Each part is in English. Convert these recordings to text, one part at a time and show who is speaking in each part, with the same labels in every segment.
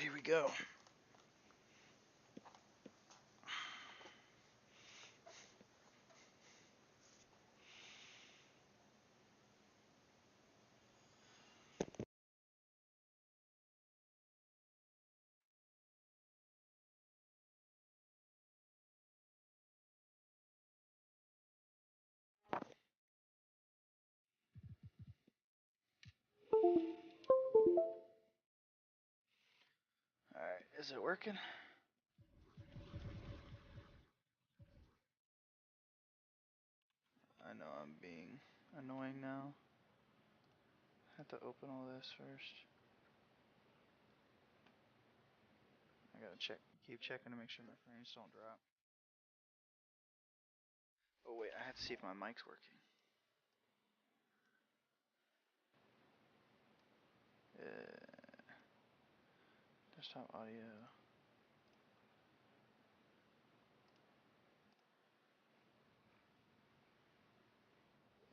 Speaker 1: here we go. Alright, is it working? I know I'm being annoying now. I have to open all this first. I gotta keep checking to make sure my frames don't drop. Oh wait, I have to see if my mic's working. Desktop audio.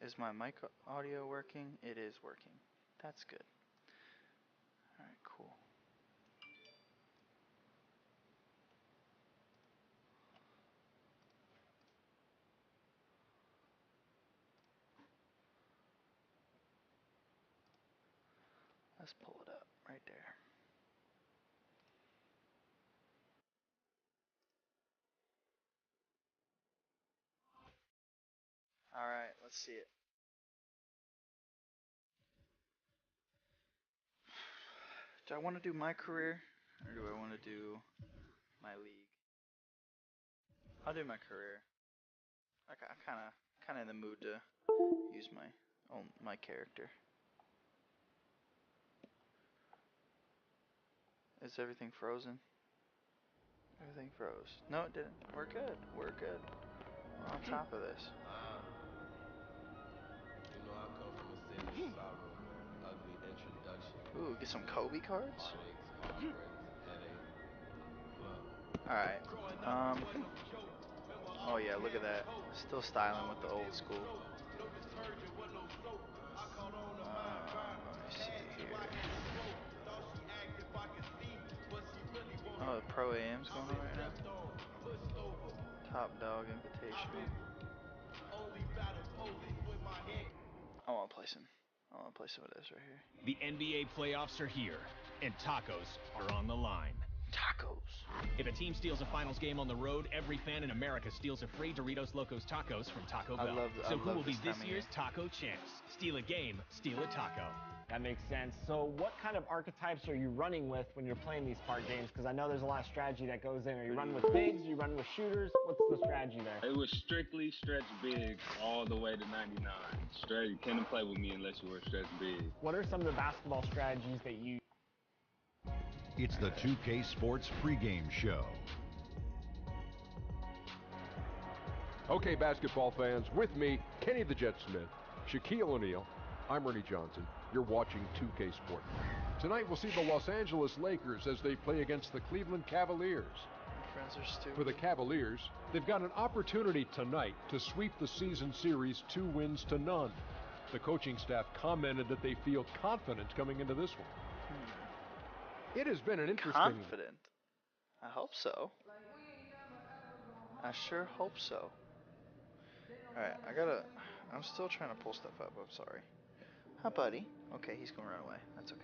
Speaker 1: Is my mic audio working? It is working. That's good. Alright, cool. Let's pull it up right there. Alright, let's see it. Do I want to do my career or do I want to do my league? I'll do my career. I'm kind of in the mood to use my character. Is everything frozen? Everything froze. No, it didn't. We're good. We're good. We're on top of this.
Speaker 2: You know I come from a city of sorrow, ugly introduction.
Speaker 1: Ooh, get some Kobe cards.
Speaker 2: Heartaches, heartbreaks, headache.
Speaker 1: Alright. Oh yeah, look at that. Still styling with the old school. Let me see here. Oh, the Pro AM's going on right now. Top Dog Invitational. I want to play some of this right here.
Speaker 3: The NBA playoffs are here, and tacos are on the line.
Speaker 1: Tacos.
Speaker 3: If a team steals a finals game on the road, every fan in America steals a free Doritos Locos Tacos from Taco Bell. So who will be this year's taco champs? Steal a game, steal a taco.
Speaker 4: That makes sense. So what kind of archetypes are you running with when you're playing these part games? Because I know there's a lot of strategy that goes in. Are you running with bigs? Are you running with shooters? What's the strategy there?
Speaker 5: It was strictly stretch big all the way to 99. Straight, you couldn't play with me unless you were stretch big.
Speaker 4: What are some of the basketball strategies that you...
Speaker 6: It's the 2K Sports pregame show.
Speaker 7: Okay, basketball fans, with me, Kenny the Jet Smith, Shaquille O'Neal, I'm Ernie Johnson. You're watching 2K Sport. Tonight we'll see the Los Angeles Lakers as they play against the Cleveland Cavaliers.
Speaker 1: Friends are stupid.
Speaker 7: For the Cavaliers, they've got an opportunity tonight to sweep the season series 2 wins to none. The coaching staff commented that they feel confident coming into this one. It has been an interesting...
Speaker 1: Confident? I hope so. I sure hope so. Alright, I'm still trying to pull stuff up, I'm sorry. Hi, buddy. Okay, he's gonna run away. That's okay.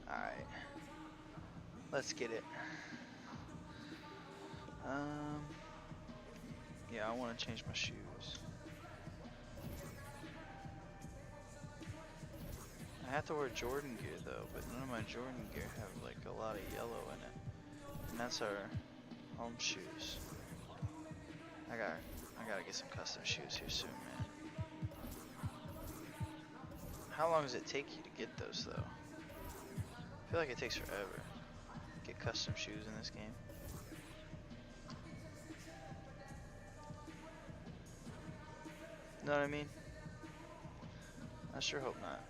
Speaker 1: Alright. Let's get it. Yeah, I want to change my shoes. I have to wear Jordan gear though, but none of my Jordan gear have like a lot of yellow in it. And that's our home shoes. I gotta get some custom shoes here soon, man. How long does it take you to get those though? I feel like it takes forever to get custom shoes in this game. Know what I mean? I sure hope not.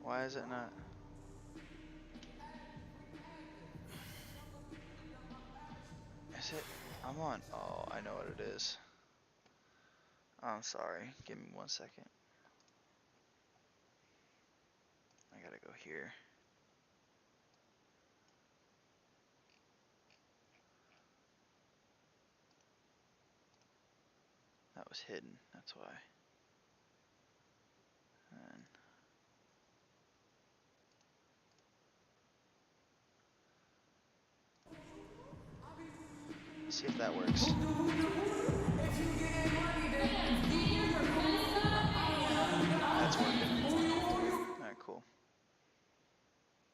Speaker 1: Why is it not? Is it? I'm on. Oh, I know what it is. I'm sorry. Give me 1 second. I gotta go here. That was hidden. That's why. And see if that works. That's working. Alright, cool.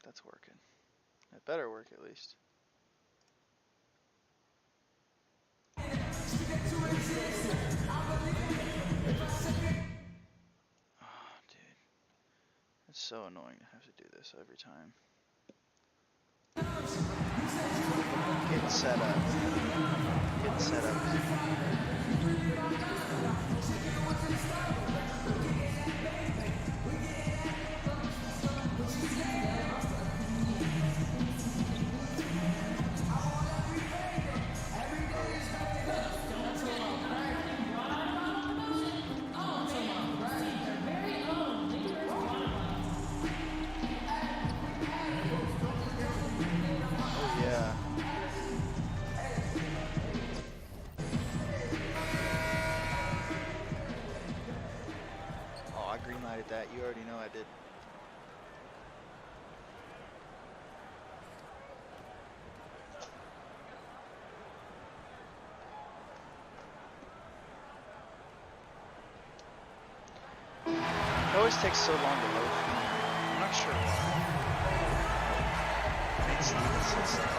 Speaker 1: That's working. It better work at least. Oh, dude. It's so annoying to have to do this every time. Getting set up. Getting set up. That you already know I did. It always takes so long to load for me. I'm not sure why.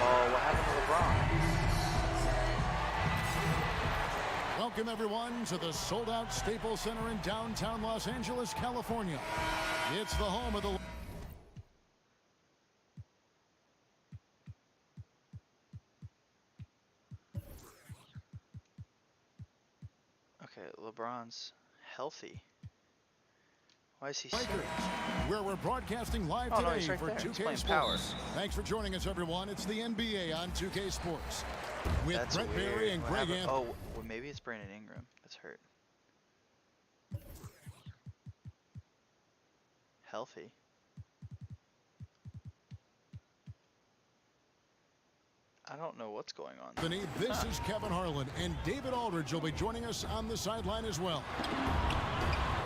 Speaker 1: Oh, what happened to LeBron?
Speaker 8: Welcome, everyone, to the sold-out Staples Center in downtown Los Angeles, California. It's the home of the...
Speaker 1: Okay, LeBron's healthy. Why is he
Speaker 8: Lakers, where we're broadcasting live today
Speaker 1: right
Speaker 8: for
Speaker 1: there.
Speaker 8: 2K Sports.
Speaker 1: Power.
Speaker 8: Thanks for joining us, everyone. It's the NBA on 2K Sports. With
Speaker 1: That's
Speaker 8: Brett
Speaker 1: weird.
Speaker 8: Berry and
Speaker 1: What
Speaker 8: Greg
Speaker 1: happened?
Speaker 8: Anthony.
Speaker 1: Oh, well, maybe it's Brandon Ingram that's hurt. Healthy. I don't know what's going on.
Speaker 8: This is Kevin Harlan, and David Aldridge will be joining us on the sideline as well.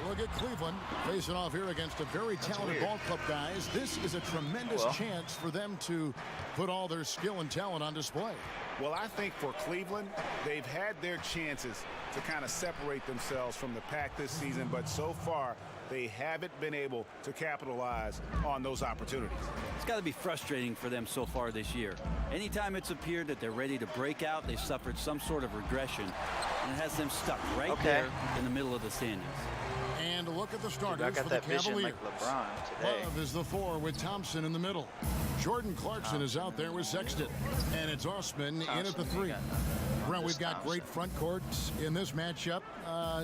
Speaker 8: Look at Cleveland facing off here against a very talented ball club, guys. This is a tremendous chance for them to put all their skill and talent on display.
Speaker 9: Well, I think for Cleveland, they've had their chances to kind of separate themselves from the pack this season, but so far they haven't been able to capitalize on those opportunities.
Speaker 10: It's got to be frustrating for them so far this year. Anytime it's appeared that they're ready to break out, they've suffered some sort of regression, and it has them stuck right there in the middle of the standings.
Speaker 8: And look at the starters
Speaker 1: I got
Speaker 8: for
Speaker 1: that
Speaker 8: the
Speaker 1: vision
Speaker 8: Cavaliers.
Speaker 1: like LeBron today.
Speaker 8: Love is the 4 with Thompson in the middle. Jordan Clarkson is out there with Sexton. And it's Osman in at the 3. Well, we've got great front courts in this matchup.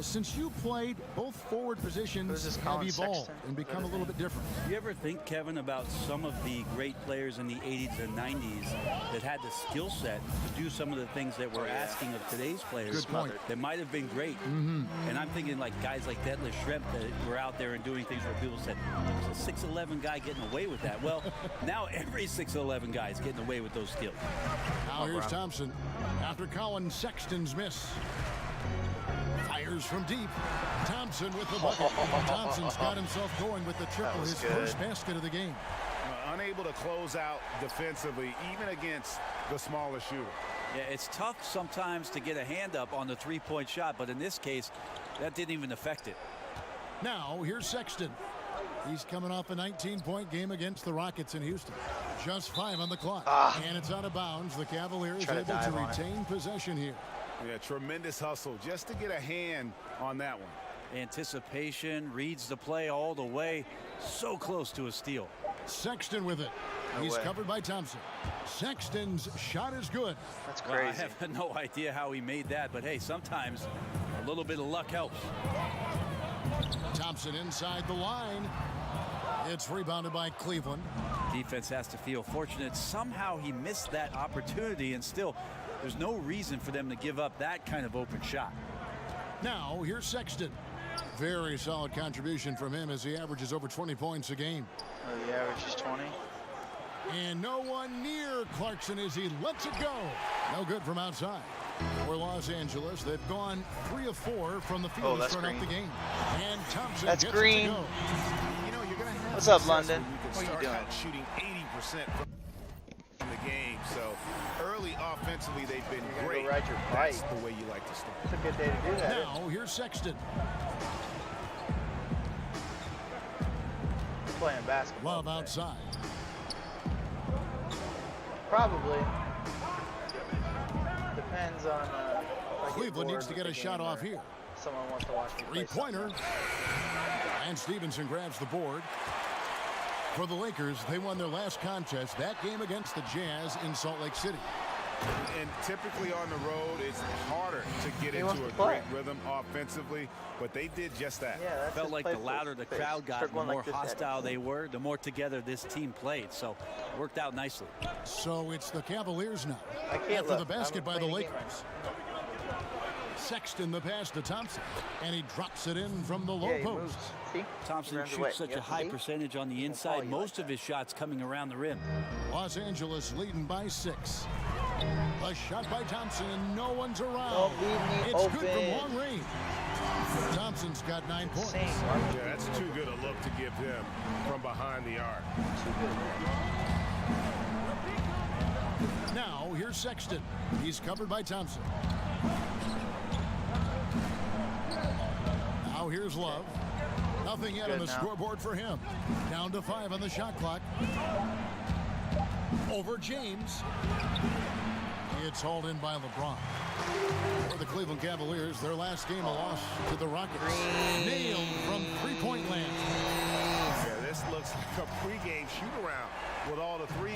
Speaker 8: Since you played, both forward positions have evolved and become a little bit different.
Speaker 10: You ever think, Kevin, about some of the great players in the 80s and 90s that had the skill set to do some of the things that we're asking of today's players?
Speaker 8: Good point.
Speaker 10: That might have been great. And I'm thinking like guys like Detlef Schrempf that were out there and doing things where people said, there's a 6'11" guy getting away with that. Well, now every 6'11" guy is getting away with those skills.
Speaker 8: Now here's Thompson. After Colin Sexton's miss. Fires from deep. Thompson with the bucket. Thompson's got himself going with the triple, his first basket of the game.
Speaker 9: Unable to close out defensively, even against the smaller shooter.
Speaker 10: Yeah, it's tough sometimes to get a hand up on the three-point shot, but in this case, that didn't even affect it.
Speaker 8: Now, here's Sexton. He's coming off a 19-point game against the Rockets in Houston. Just 5 on the clock. And it's out of bounds. The Cavaliers able to retain possession here.
Speaker 9: Yeah, tremendous hustle just to get a hand on that one.
Speaker 10: Anticipation, reads the play all the way. So close to a steal.
Speaker 8: Sexton with it. He's covered by Thompson. Sexton's shot is good.
Speaker 1: That's crazy.
Speaker 10: Well, I have no idea how he made that, but hey, sometimes a little bit of luck helps.
Speaker 8: Thompson inside the line. It's rebounded by Cleveland.
Speaker 10: Defense has to feel fortunate. Somehow he missed that opportunity, and still, there's no reason for them to give up that kind of open shot.
Speaker 8: Now, here's Sexton. Very solid contribution from him as he averages over 20 points a game.
Speaker 1: Oh, the average is 20.
Speaker 8: And no one near Clarkson as he lets it go. No good from outside. For Los Angeles, they've gone 3 of 4 from the field to start out the game. And Thompson
Speaker 1: that's
Speaker 8: gets
Speaker 1: green.
Speaker 8: it to go.
Speaker 9: You know, you're going to have
Speaker 1: What's up, London?
Speaker 9: What
Speaker 1: are you doing?
Speaker 9: Shooting 80% from the game. So early offensively, they've been great.
Speaker 1: Go ride your bike.
Speaker 9: That's the way you like to start.
Speaker 1: It's a good day to do that.
Speaker 8: Now, here's Sexton.
Speaker 1: Playing basketball.
Speaker 8: Love outside.
Speaker 1: Probably. Depends on.
Speaker 8: Cleveland needs to get a shot off here.
Speaker 1: Someone wants to watch me play.
Speaker 8: Three-pointer. And Stevenson grabs the board. For the Lakers, they won their last contest, that game against the Jazz in Salt Lake City.
Speaker 9: And typically on the road, it's harder to get into a great rhythm offensively, but they did just that.
Speaker 1: Yeah,
Speaker 10: felt like the louder the crowd got, the more hostile they were, the more together this team played. So it worked out nicely.
Speaker 8: So it's the Cavaliers now.
Speaker 1: After
Speaker 8: the basket by the Lakers. Sexton the pass to Thompson, and he drops it in from the low post.
Speaker 10: Thompson shoots such a high percentage on the inside, most of his shots coming around the rim.
Speaker 8: Los Angeles leading by 6. A shot by Thompson, and no one's around. It's good from long range. Thompson's got 9 points.
Speaker 9: Yeah, that's too good a look to give him from behind the arc.
Speaker 8: Now, here's Sexton. He's covered by Thompson. Now here's Love. Nothing yet on the scoreboard for him. Down to 5 on the shot clock. Over James. It's hauled in by LeBron. For the Cleveland Cavaliers, their last game a loss to the Rockets. Nailed from three-point land.
Speaker 9: Yeah, this looks like a pregame shoot-around with all the threes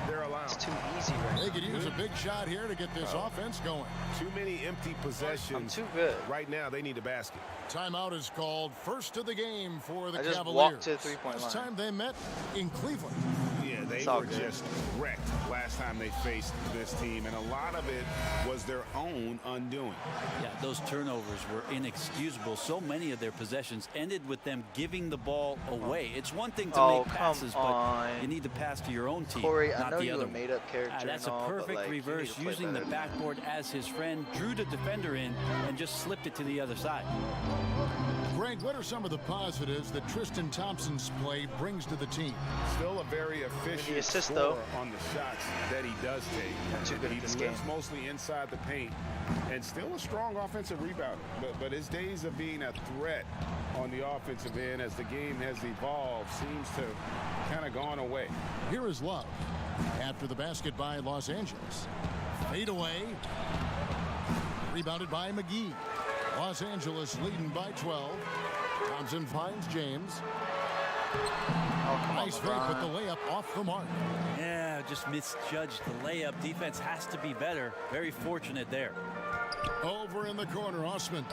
Speaker 9: they're allowing.
Speaker 1: It's too easy right now.
Speaker 8: They could use a big shot here to get this offense going.
Speaker 9: Too many empty possessions.
Speaker 1: I'm too good.
Speaker 9: Right now, they need a basket.
Speaker 8: Timeout is called. First of the game for the
Speaker 1: I just
Speaker 8: Cavaliers.
Speaker 1: walked to the three-point line.
Speaker 8: Last time they met in Cleveland.
Speaker 9: Yeah, they were just wrecked last time they faced this team, and a lot of it was their own undoing.
Speaker 10: Yeah, those turnovers were inexcusable. So many of their possessions ended with them giving the ball away. It's one thing to make passes, but you need to pass to your own team,
Speaker 1: Corey,
Speaker 10: not
Speaker 1: I know
Speaker 10: the
Speaker 1: you're
Speaker 10: other
Speaker 1: a made-up character.
Speaker 10: That's a perfect reverse, using the backboard as his friend, drew the defender in, and just slipped it to the other side.
Speaker 8: Greg, what are some of the positives that Tristan Thompson's play brings to the team?
Speaker 9: Still a very efficient scorer on the shots that he does take. He lives mostly inside the paint, and still a strong offensive rebounder. But his days of being a threat on the offensive end as the game has evolved seems to kind of gone away.
Speaker 8: Here is Love. After the basket by Los Angeles. Fade away. Rebounded by McGee. Los Angeles leading by 12. Thompson finds James. Nice fake, but the layup off the mark.
Speaker 10: Yeah, just misjudged the layup. Defense has to be better. Very fortunate there.
Speaker 8: Over in the corner, Osman.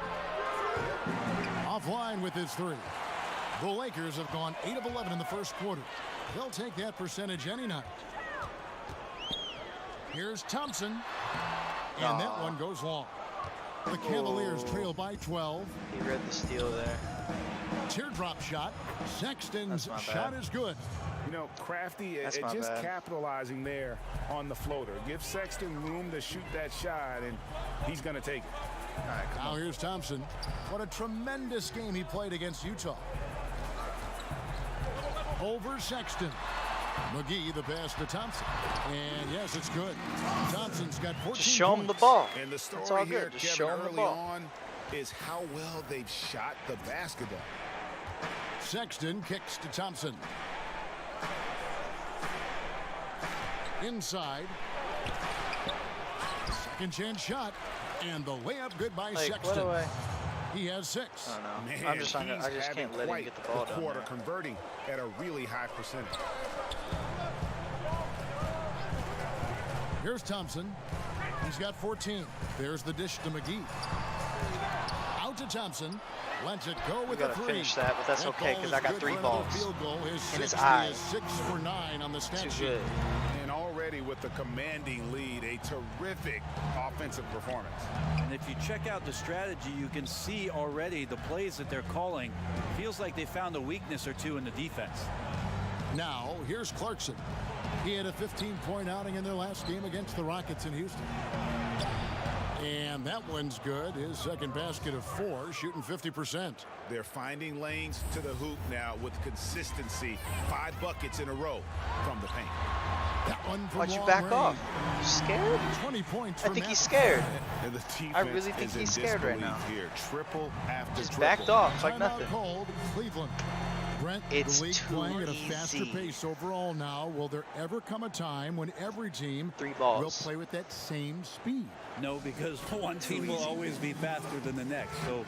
Speaker 8: Offline with his 3. The Lakers have gone 8 of 11 in the first quarter. They'll take that percentage any night. Here's Thompson. And that one goes long. The Cavaliers trail by 12.
Speaker 1: He read the steal there.
Speaker 8: Teardrop shot. Sexton's shot is good.
Speaker 9: You know, crafty at just capitalizing there on the floater. Give Sexton room to shoot that shot, and he's going to take it.
Speaker 8: All right, now here's Thompson. What a tremendous game he played against Utah. Over Sexton. McGee the pass to Thompson. And yes, it's good. Thompson's got 14
Speaker 1: Just show
Speaker 8: points.
Speaker 1: him the ball.
Speaker 9: And the story
Speaker 1: That's all
Speaker 9: here,
Speaker 1: good. Just
Speaker 9: Kevin,
Speaker 1: show him the
Speaker 9: early
Speaker 1: ball.
Speaker 9: on is how well they've shot the basketball.
Speaker 8: Sexton kicks to Thompson. Inside. Second chance shot. And the layup good by Sexton. He has 6.
Speaker 1: I don't know.
Speaker 9: Man,
Speaker 1: I just can't let him get the ball down
Speaker 9: quarter,
Speaker 1: there.
Speaker 9: converting at a really high percentage.
Speaker 8: Here's Thompson. He's got 14. There's the dish to McGee. Out to Thompson. Lets it go with
Speaker 1: We
Speaker 8: a
Speaker 1: gotta
Speaker 8: 3.
Speaker 1: finish that, but that's
Speaker 8: That
Speaker 1: okay
Speaker 8: ball
Speaker 1: because
Speaker 8: is
Speaker 1: I got
Speaker 8: good
Speaker 1: 3
Speaker 8: for another
Speaker 1: balls
Speaker 8: field goal.
Speaker 1: in his
Speaker 8: 60
Speaker 1: eye.
Speaker 8: is 6 for 9 on the stat
Speaker 1: Too
Speaker 8: sheet.
Speaker 1: good.
Speaker 9: And already with the commanding lead, a terrific offensive performance.
Speaker 10: And if you check out the strategy, you can see already the plays that they're calling. Feels like they found a weakness or two in the defense.
Speaker 8: Now, here's Clarkson. He had a 15-point outing in their last game against the Rockets in Houston. And that one's good. His second basket of 4, shooting 50%.
Speaker 9: They're finding lanes to the hoop now with consistency. 5 buckets in a row from the paint.
Speaker 8: That one from
Speaker 1: Why'd you
Speaker 8: long
Speaker 1: back
Speaker 8: range.
Speaker 1: off? You scared?
Speaker 8: 20 points
Speaker 1: I
Speaker 8: for
Speaker 1: think he's
Speaker 8: Matt.
Speaker 1: scared.
Speaker 9: And the defense
Speaker 1: I really think
Speaker 9: is in
Speaker 1: he's scared right
Speaker 9: disbelief
Speaker 1: now.
Speaker 9: here. Triple after
Speaker 1: Just
Speaker 9: triple.
Speaker 1: backed off like
Speaker 8: Timeout
Speaker 1: nothing.
Speaker 8: called Cleveland. Brent,
Speaker 1: It's
Speaker 8: the league
Speaker 1: too
Speaker 8: playing at a faster
Speaker 1: easy.
Speaker 8: pace overall now. Will there ever come a time when every team
Speaker 1: 3 balls.
Speaker 8: will play with that same speed?
Speaker 10: No, because one team will always be faster than the next. So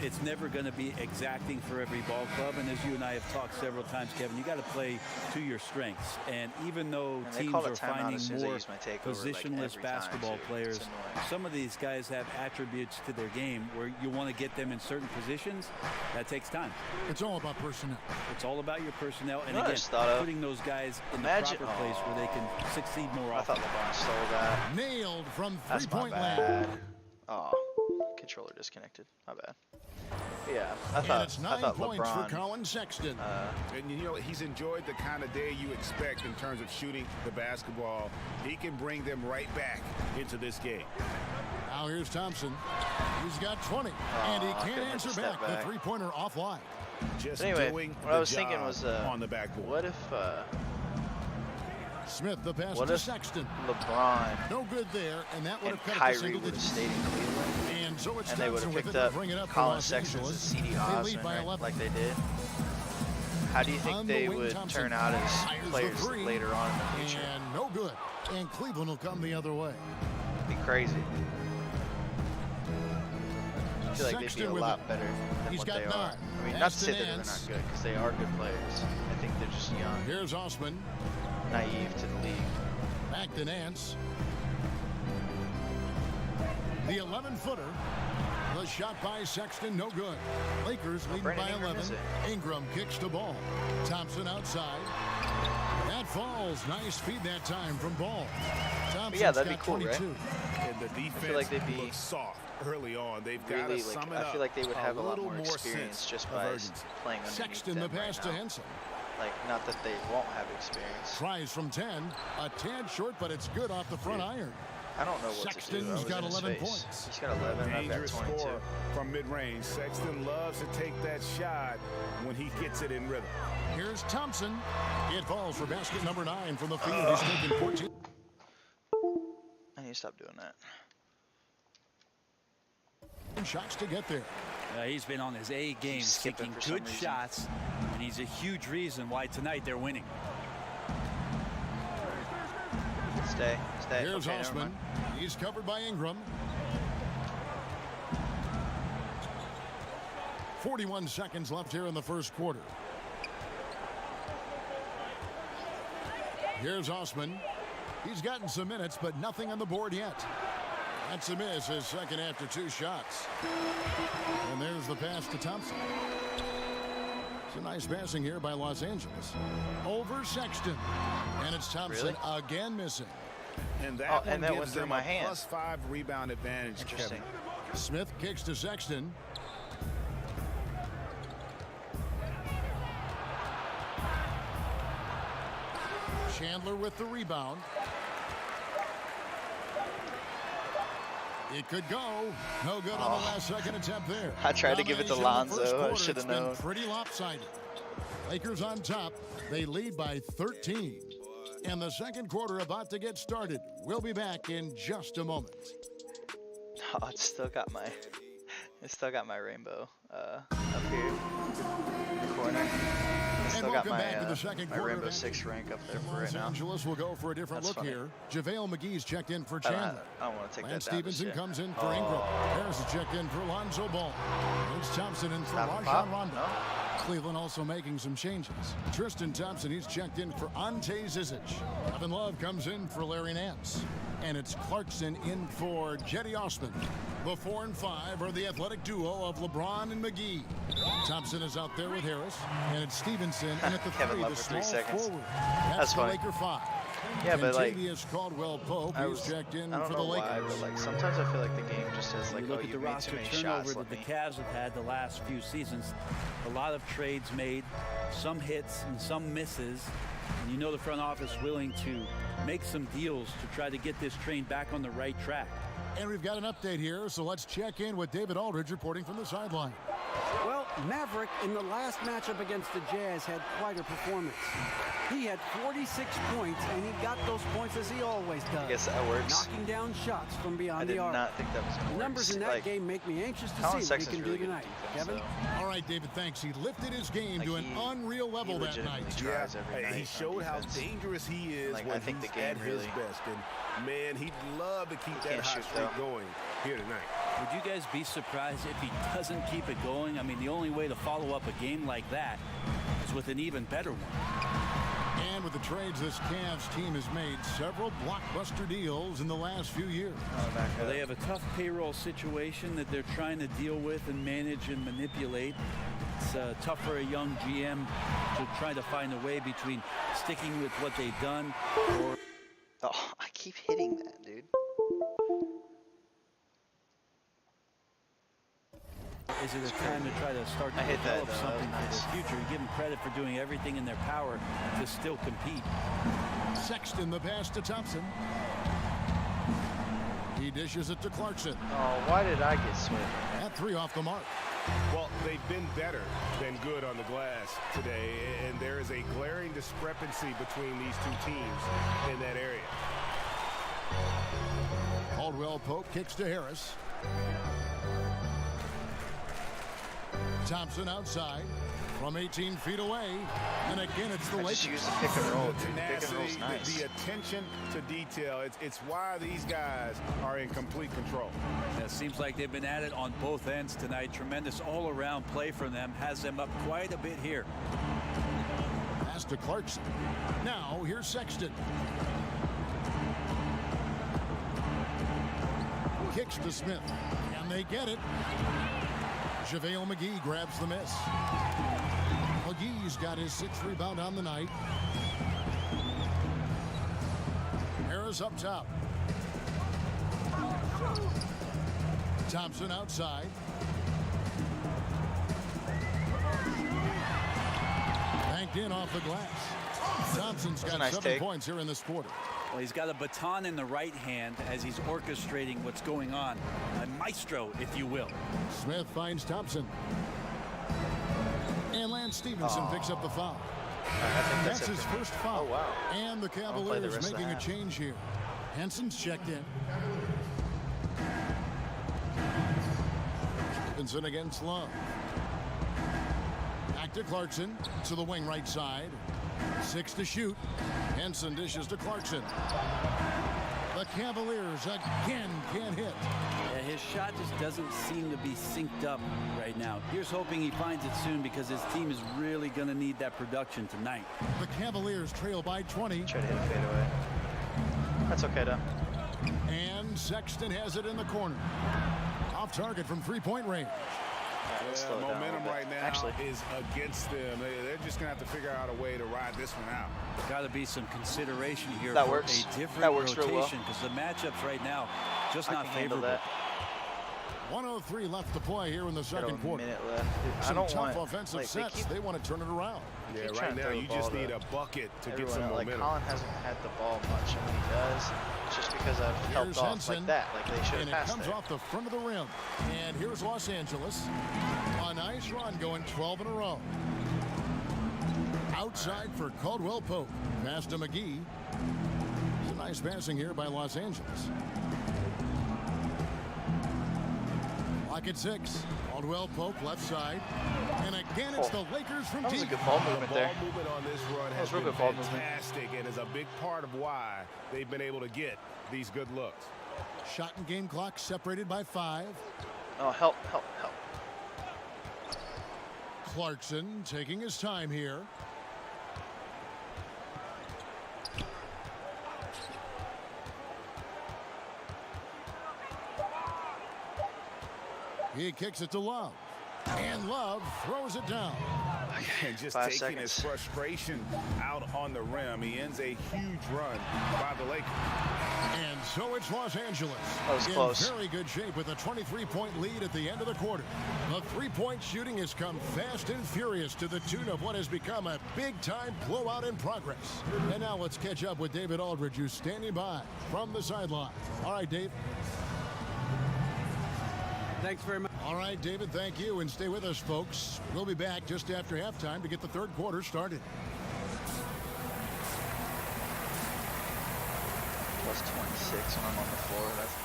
Speaker 10: it's never going to be exacting for every ball club. And as you and I have talked several times, Kevin, you got to play to your strengths. And even though
Speaker 1: And they
Speaker 10: teams
Speaker 1: call it
Speaker 10: are
Speaker 1: timeout
Speaker 10: finding
Speaker 1: as soon as I
Speaker 10: more
Speaker 1: use my takeover, like,
Speaker 10: positionless
Speaker 1: every time,
Speaker 10: basketball
Speaker 1: too.
Speaker 10: players,
Speaker 1: It's annoying.
Speaker 10: some of these guys have attributes to their game where you want to get them in certain positions. That takes time.
Speaker 8: It's all about personnel.
Speaker 10: It's all about your personnel. And
Speaker 1: You know what I
Speaker 10: again,
Speaker 1: just thought of?
Speaker 10: putting those guys in
Speaker 1: Imagine-
Speaker 10: the proper place where they can succeed more
Speaker 1: I
Speaker 10: often.
Speaker 1: thought LeBron stole that.
Speaker 8: Nailed from
Speaker 1: That's my
Speaker 8: three-point
Speaker 1: bad.
Speaker 8: land.
Speaker 1: Oh, controller disconnected. My bad. Yeah, I
Speaker 8: And
Speaker 1: thought
Speaker 8: it's 9 points
Speaker 1: LeBron.
Speaker 8: for Colin Sexton.
Speaker 9: And you know, he's enjoyed the kind of day you expect in terms of shooting the basketball. He can bring them right back into this game.
Speaker 8: Now here's Thompson. He's got 20, and he
Speaker 1: I
Speaker 8: can't
Speaker 1: couldn't
Speaker 8: answer
Speaker 1: step
Speaker 8: back. The
Speaker 1: back.
Speaker 8: three-pointer offline.
Speaker 9: Just
Speaker 1: But anyway,
Speaker 9: doing
Speaker 1: what
Speaker 9: the
Speaker 1: I was thinking
Speaker 9: job
Speaker 1: was,
Speaker 9: on the backboard.
Speaker 1: what if
Speaker 8: Smith, the pass
Speaker 1: What
Speaker 8: to
Speaker 1: if
Speaker 8: Sexton.
Speaker 1: LeBron
Speaker 8: No good there, and that would
Speaker 1: and
Speaker 8: have cut it to
Speaker 1: Kyrie
Speaker 8: single
Speaker 1: would have
Speaker 8: digits.
Speaker 1: stayed in Cleveland,
Speaker 8: And so it's
Speaker 1: and they would
Speaker 8: Thompson
Speaker 1: have
Speaker 8: with
Speaker 1: picked
Speaker 8: it to
Speaker 1: up
Speaker 8: bring it up for
Speaker 1: Colin
Speaker 8: Los
Speaker 1: Sexton and
Speaker 8: Angeles.
Speaker 1: C.D.
Speaker 8: They lead
Speaker 1: Osman,
Speaker 8: by
Speaker 1: right,
Speaker 8: 11.
Speaker 1: like they did? How do you think
Speaker 8: On the
Speaker 1: they
Speaker 8: wing,
Speaker 1: would
Speaker 8: Thompson
Speaker 1: turn out as
Speaker 8: fires the
Speaker 1: players
Speaker 8: three,
Speaker 1: later on in the future?
Speaker 8: And no good. And Cleveland will come the other way.
Speaker 1: It'd be crazy. I feel like they'd be
Speaker 8: Sexton
Speaker 1: a
Speaker 8: with
Speaker 1: lot
Speaker 8: it.
Speaker 1: better than
Speaker 8: He's
Speaker 1: what
Speaker 8: got
Speaker 1: they
Speaker 8: 9.
Speaker 1: are. I mean, not to
Speaker 8: Pass to
Speaker 1: say that they're
Speaker 8: Nance.
Speaker 1: not good, because they are good players. I think they're just young,
Speaker 8: Here's Osman.
Speaker 1: naive to the league.
Speaker 8: Back to Nance. The 11-footer. The shot by Sexton, no good. Lakers leading
Speaker 1: Brandon
Speaker 8: by
Speaker 1: Ingram
Speaker 8: 11.
Speaker 1: is it?
Speaker 8: Ingram kicks the ball. Thompson outside. That falls. Nice feed that time from Ball. Thompson's
Speaker 1: yeah, that'd be
Speaker 8: got
Speaker 1: cool,
Speaker 8: 22.
Speaker 1: right?
Speaker 9: And the defense
Speaker 1: feel like they'd be
Speaker 9: looks soft early on. They've got to
Speaker 1: Really,
Speaker 9: sum
Speaker 1: like,
Speaker 9: it
Speaker 1: I
Speaker 9: up.
Speaker 1: feel like they would have a lot
Speaker 9: little
Speaker 1: more experience
Speaker 9: sense
Speaker 1: just
Speaker 9: of
Speaker 1: by
Speaker 9: urgency.
Speaker 1: playing underneath
Speaker 8: Sexton, the
Speaker 1: them
Speaker 8: pass
Speaker 1: right
Speaker 8: to
Speaker 1: now.
Speaker 8: Henson.
Speaker 1: Like, not that they won't have experience.
Speaker 8: Tries from 10. A tad short, but it's good off the front iron.
Speaker 1: I don't know what
Speaker 8: Sexton's
Speaker 1: to do. I was
Speaker 8: got
Speaker 1: in his
Speaker 8: 11
Speaker 1: face.
Speaker 8: points.
Speaker 1: He's got 11, I've got
Speaker 9: Dangerous
Speaker 1: 22.
Speaker 9: score from mid-range. Sexton loves to take that shot when he gets it in rhythm.
Speaker 8: Here's Thompson. It falls for basket number 9 from the field. He's taken 14.
Speaker 1: I need to stop doing that.
Speaker 8: Shots to get there.
Speaker 10: He's been on his A game,
Speaker 1: He's skipping
Speaker 10: taking
Speaker 1: for some
Speaker 10: good
Speaker 1: reason.
Speaker 10: shots, and he's a huge reason why tonight they're winning.
Speaker 1: Stay.
Speaker 8: Here's
Speaker 1: Okay, never
Speaker 8: Osman.
Speaker 1: mind.
Speaker 8: He's covered by Ingram. 41 seconds left here in the first quarter. Here's Osman. He's gotten some minutes, but nothing on the board yet. That's a miss, his second after 2 shots. And there's the pass to Thompson. It's a nice passing here by Los Angeles. Over Sexton. And it's Thompson again missing.
Speaker 9: And that,
Speaker 1: and that went
Speaker 9: gives
Speaker 1: through
Speaker 9: them
Speaker 1: my
Speaker 9: a
Speaker 1: hand.
Speaker 9: +5 rebound advantage,
Speaker 1: Interesting.
Speaker 9: Kevin.
Speaker 8: Smith kicks to Sexton. Chandler with the rebound. It could go. No good on the last second attempt there.
Speaker 1: I tried to give it to
Speaker 8: Domination in the first
Speaker 1: Lonzo. I
Speaker 8: quarter.
Speaker 1: should
Speaker 8: It's
Speaker 1: have known.
Speaker 8: been pretty lopsided. Lakers on top. They lead by 13. And the second quarter about to get started. We'll be back in just a moment.
Speaker 1: Oh, it's still got my rainbow up here in the corner. It's still got
Speaker 8: welcome back to the second
Speaker 1: my
Speaker 8: quarter
Speaker 1: Rainbow
Speaker 8: of
Speaker 1: 6 rank up there for right
Speaker 8: Los
Speaker 1: now.
Speaker 8: Angeles will go for a different
Speaker 1: That's
Speaker 8: look
Speaker 1: funny.
Speaker 8: here. JaVale McGee's checked in for
Speaker 1: I don't
Speaker 8: Chandler.
Speaker 1: want to take
Speaker 8: Lance
Speaker 1: that down
Speaker 8: Stevenson
Speaker 1: just yet.
Speaker 8: comes in for Ingram. Harris is checked in for Lonzo Ball. It's Thompson in for
Speaker 1: Stop and
Speaker 8: Rajon
Speaker 1: pop?
Speaker 8: Rondo.
Speaker 1: No?
Speaker 8: Cleveland also making some changes. Tristan Thompson, he's checked in for Ante Zizic. Kevin Love comes in for Larry Nance. And it's Clarkson in for Jetty Osman. The 4 and 5 are the athletic duo of LeBron and McGee. Thompson is out there with Harris. And it's Stevenson in at the
Speaker 1: Kevin
Speaker 8: 3,
Speaker 1: Love
Speaker 8: the
Speaker 1: for 3
Speaker 8: small
Speaker 1: seconds.
Speaker 8: forward.
Speaker 1: That's
Speaker 8: the
Speaker 1: funny.
Speaker 8: Laker 5.
Speaker 1: Yeah, but like,
Speaker 8: Caldwell Pope, he's checked in
Speaker 1: I don't
Speaker 8: for
Speaker 1: know
Speaker 8: the Lakers.
Speaker 1: why, but like sometimes I feel like the game just says like,
Speaker 10: You look
Speaker 1: oh,
Speaker 10: at
Speaker 1: you
Speaker 10: the
Speaker 1: made too
Speaker 10: roster
Speaker 1: many
Speaker 10: turnover
Speaker 1: shots.
Speaker 10: that the Cavs have had the last few seasons. A lot of trades made, some hits and some misses. And you know the front office willing to make some deals to try to get this train back on the right track.
Speaker 8: And we've got an update here, so let's check in with David Aldridge reporting from the sideline.
Speaker 11: Well, Maverick in the last matchup against the Jazz had quite a performance. He had 46 points, and he got those points as he always does.
Speaker 1: I guess that works.
Speaker 11: Knocking down shots from beyond
Speaker 1: I did
Speaker 11: the arc.
Speaker 1: not think that was going to
Speaker 11: The
Speaker 1: work.
Speaker 11: numbers in that
Speaker 1: like,
Speaker 11: game make me anxious to
Speaker 1: Colin
Speaker 11: see what he
Speaker 1: Sexton's
Speaker 11: can do
Speaker 1: really
Speaker 11: tonight.
Speaker 1: good defense,
Speaker 11: Kevin?
Speaker 8: All right, David, thanks. He lifted his game
Speaker 1: Like
Speaker 8: to an unreal level that night.
Speaker 1: tries every night
Speaker 9: he showed how
Speaker 1: defense.
Speaker 9: dangerous he is
Speaker 1: Like,
Speaker 9: when
Speaker 1: I think
Speaker 9: he's
Speaker 1: the game
Speaker 9: at his
Speaker 1: really-
Speaker 9: best. And, man, he'd love to keep
Speaker 1: He
Speaker 9: that
Speaker 1: can't
Speaker 9: hot
Speaker 1: shoot,
Speaker 9: streak
Speaker 1: though.
Speaker 9: going here tonight.
Speaker 10: Would you guys be surprised if he doesn't keep it going? I mean, the only way to follow up a game like that is with an even better one.
Speaker 8: And with the trades this Cavs team has made, several blockbuster deals in the last few years.
Speaker 10: Well, they have a tough payroll situation that they're trying to deal with and manage and manipulate. It's tough for a young GM to try to find a way between sticking with what they've done or...
Speaker 1: Oh, I keep hitting that, dude.
Speaker 10: Is it a time to try to start to
Speaker 1: I hit that,
Speaker 10: develop
Speaker 1: though. That was
Speaker 10: something
Speaker 1: nice.
Speaker 10: for the future? You give them credit for doing everything in their power to still compete.
Speaker 8: Sexton, the pass to Thompson. He dishes it to Clarkson.
Speaker 1: Oh, why did I get swept?
Speaker 8: That 3 off the mark.
Speaker 9: Well, they've been better than good on the glass today, and there is a glaring discrepancy between these two teams in that area.
Speaker 8: Caldwell Pope kicks to Harris. Thompson outside from 18 feet away. And again, it's the
Speaker 1: I
Speaker 8: Lakers.
Speaker 1: just used the pick and roll.
Speaker 9: The
Speaker 1: Dude. Pick and
Speaker 9: tenacity,
Speaker 1: roll's nice.
Speaker 9: the attention to detail, it's why these guys are in complete control.
Speaker 10: It seems like they've been at it on both ends tonight. Tremendous all-around play from them. Has them up quite a bit here.
Speaker 8: Pass to Clarkson. Now, here's Sexton. Kicks to Smith. And they get it. JaVale McGee grabs the miss. McGee's got his 6th rebound on the night. Harris up top. Thompson outside. Banked in off the glass. Thompson's got
Speaker 1: nice
Speaker 8: 7
Speaker 1: take.
Speaker 8: points here in this quarter.
Speaker 10: Well, he's got a baton in the right hand as he's orchestrating what's going on. A maestro, if you will.
Speaker 8: Smith finds Thompson. And Lance Stevenson picks up the foul.
Speaker 1: I think
Speaker 8: That's his first foul.
Speaker 1: Oh, wow.
Speaker 8: And the
Speaker 1: play the
Speaker 8: Cavaliers
Speaker 1: rest of the
Speaker 8: making a
Speaker 1: half.
Speaker 8: change here. Henson's checked in. Stevenson against Love. Back to Clarkson. To the wing right side. 6 to shoot. Henson dishes to Clarkson. The Cavaliers again can't hit.
Speaker 10: Yeah, his shot just doesn't seem to be synced up right now. Here's hoping he finds it soon because his team is really going to need that production tonight.
Speaker 8: The Cavaliers trail by 20.
Speaker 1: Try to hit a fadeaway. That's okay, though.
Speaker 8: And Sexton has it in the corner. Off target from 3-point range.
Speaker 1: Slow it down a
Speaker 9: Momentum
Speaker 1: little bit.
Speaker 9: right now
Speaker 1: Actually,
Speaker 9: is against them. They're just going to have to figure out a way to ride this one out.
Speaker 10: Got to be some consideration here
Speaker 1: That
Speaker 10: for
Speaker 1: works.
Speaker 10: a different
Speaker 1: That works real well.
Speaker 10: rotation because the matchups right now just
Speaker 1: I
Speaker 10: not
Speaker 1: can handle
Speaker 10: favorable.
Speaker 1: that.
Speaker 8: 1:03 left to play here in the
Speaker 1: Got
Speaker 8: second
Speaker 1: a
Speaker 8: quarter.
Speaker 1: minute left. I
Speaker 8: Some
Speaker 1: don't
Speaker 8: tough
Speaker 1: want
Speaker 8: offensive
Speaker 1: like,
Speaker 8: sets. They want to turn it around.
Speaker 9: Yeah,
Speaker 1: keep
Speaker 9: right
Speaker 1: trying to
Speaker 9: now
Speaker 1: throw
Speaker 9: you
Speaker 1: the
Speaker 9: just
Speaker 1: ball
Speaker 9: need
Speaker 1: to
Speaker 9: a bucket to get
Speaker 1: everyone
Speaker 9: some
Speaker 1: else. Like
Speaker 9: momentum.
Speaker 1: Colin hasn't had the ball much, and when he does, it's just because I've helped
Speaker 8: Here's
Speaker 1: off
Speaker 8: Henson,
Speaker 1: like that. Like they should
Speaker 8: and
Speaker 1: have
Speaker 8: it
Speaker 1: passed
Speaker 8: comes
Speaker 1: there.
Speaker 8: off the front of the rim. And here's Los Angeles. A nice run going 12 in a row. Outside for Caldwell Pope. Pass to McGee. It's a nice passing here by Los Angeles. Lock at 6. Caldwell Pope left side. And again, it's the Lakers from
Speaker 1: That was a
Speaker 8: deep.
Speaker 1: good ball movement
Speaker 9: The
Speaker 1: there.
Speaker 9: ball movement on this run
Speaker 1: That
Speaker 9: has
Speaker 1: was real
Speaker 9: been
Speaker 1: good ball movement.
Speaker 9: fantastic and is a big part of why they've been able to get these good looks.
Speaker 8: Shot and game clock separated by 5.
Speaker 1: Oh, help, help, help.
Speaker 8: Clarkson taking his time here. He kicks it to Love. And Love throws it down.
Speaker 9: And just taking his frustration out on the rim. He ends a huge run by the Lakers.
Speaker 8: And so it's Los Angeles in
Speaker 1: close.
Speaker 8: very good shape with a 23-point lead at the end of the quarter. The three-point shooting has come fast and furious to the tune of what has become a big-time blowout in progress. And now let's catch up with David Aldridge, who's standing by from the sideline. All right, Dave.
Speaker 11: Thanks very much.
Speaker 8: All right, David, thank you. And stay with us, folks. We'll be back just after halftime to get the third quarter started.
Speaker 1: Plus 26 when I'm on the floor. That's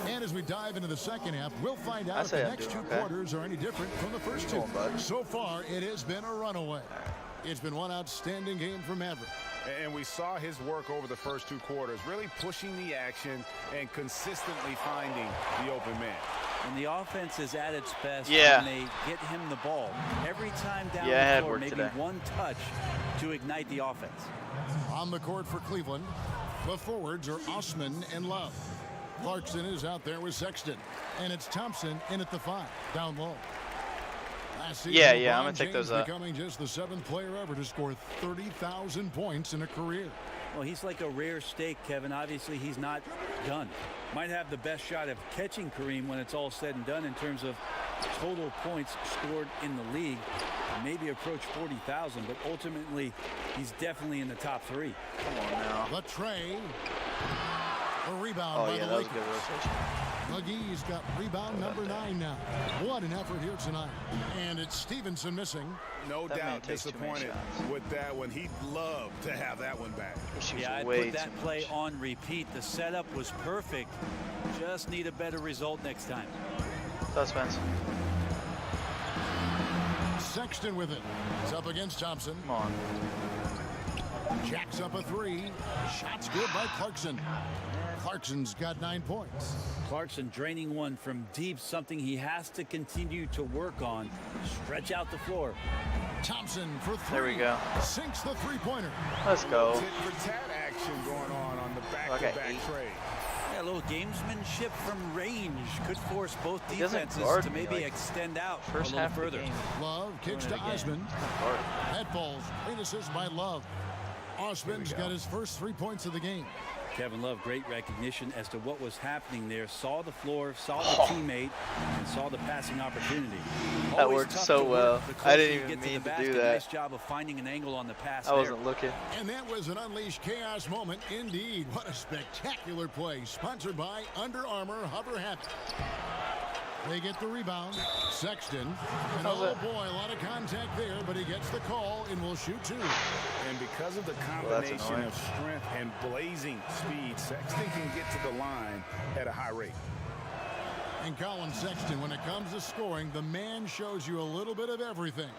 Speaker 1: nice.
Speaker 8: And as we dive into the second half, we'll find out if the next two quarters are any different from the first two. So far, it has been a runaway. It's been one outstanding game for Maverick.
Speaker 9: And we saw his work over the first two quarters, really pushing the action and consistently finding the open man.
Speaker 10: And the offense is at its best
Speaker 1: when
Speaker 10: they get him the ball. Every time down
Speaker 1: I
Speaker 10: the floor,
Speaker 1: had work
Speaker 10: maybe
Speaker 1: today.
Speaker 10: one touch to ignite the offense.
Speaker 8: On the court for Cleveland, the forwards are Osman and Love. Clarkson is out there with Sexton. And it's Thompson in at the 5, down low. Last season,
Speaker 1: I'm
Speaker 8: LeBron
Speaker 1: going to take
Speaker 8: James
Speaker 1: those up.
Speaker 8: becoming just the 7th player ever to score 30,000 points in a career.
Speaker 10: Well, he's like a rare steak, Kevin. Obviously, he's not done. Might have the best shot of catching Kareem when it's all said and done in terms of total points scored in the league. Maybe approach 40,000, but ultimately, he's definitely in the top 3.
Speaker 1: Come on now.
Speaker 8: Latrey. A rebound by the
Speaker 1: that was
Speaker 8: Lakers.
Speaker 1: a good rotation.
Speaker 8: McGee's got rebound number 9 now. What an effort here tonight. And it's Stevenson missing.
Speaker 9: No doubt disappointed with that one. He'd love to have that one back.
Speaker 10: Yeah, I'd put that play on repeat. The setup was perfect. Just need a better result next time.
Speaker 1: Suspense.
Speaker 8: Sexton with it. He's up against Thompson.
Speaker 1: Come on.
Speaker 8: Jacks up a 3. Shot's good by Clarkson. Clarkson's got 9 points.
Speaker 10: Clarkson draining one from deep, something he has to continue to work on. Stretch out the floor.
Speaker 8: Thompson for 3.
Speaker 1: There we go.
Speaker 8: Sinks the three-pointer.
Speaker 1: Let's go.
Speaker 9: Tit-for-tat action going on the back-to-back trade.
Speaker 10: Yeah, a little gamesmanship from range could force both
Speaker 1: He doesn't
Speaker 10: defenses
Speaker 1: guard
Speaker 10: to
Speaker 1: me,
Speaker 10: maybe
Speaker 1: like,
Speaker 10: extend out
Speaker 1: first
Speaker 10: a little
Speaker 1: half of the
Speaker 10: further.
Speaker 1: game.
Speaker 8: Love kicks to Osman. That ball's great assist by Love. Osman's got his first 3 points of the game.
Speaker 10: Kevin Love, great recognition as to what was happening there. Saw the floor, saw the teammate, and saw the passing opportunity.
Speaker 1: That
Speaker 10: Always
Speaker 1: worked
Speaker 10: tough
Speaker 1: so
Speaker 10: to work
Speaker 1: well.
Speaker 10: the
Speaker 1: I
Speaker 10: closer
Speaker 1: didn't
Speaker 10: you
Speaker 1: even
Speaker 10: get to
Speaker 1: mean
Speaker 10: the
Speaker 1: to do
Speaker 10: basket.
Speaker 1: that.
Speaker 10: Nice job of finding an angle on the pass
Speaker 1: I wasn't looking.
Speaker 8: And that was an unleashed chaos moment indeed. What a spectacular play. Sponsored by Under Armour Hover Habit. They get the rebound. Sexton. And oh boy, a lot of contact there, but he gets the call and will shoot 2.
Speaker 9: And because of the combination of strength and blazing speed, Sexton can get to the line at a high rate.
Speaker 8: And Colin Sexton, when it comes to scoring, the man shows you a little bit of everything.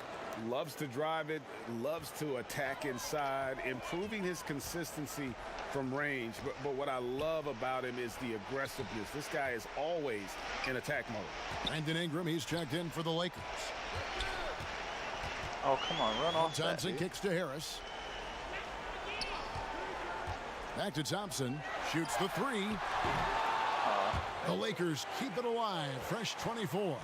Speaker 9: Loves to drive it, loves to attack inside, improving his consistency from range. But what I love about him is the aggressiveness. This guy is always in attack mode.
Speaker 8: Brandon Ingram, he's checked in for the Lakers.
Speaker 1: Oh, come on, run off
Speaker 8: Thompson
Speaker 1: that,
Speaker 8: kicks to Harris. Back to Thompson. Shoots the 3. The Lakers keep it alive. Fresh 24.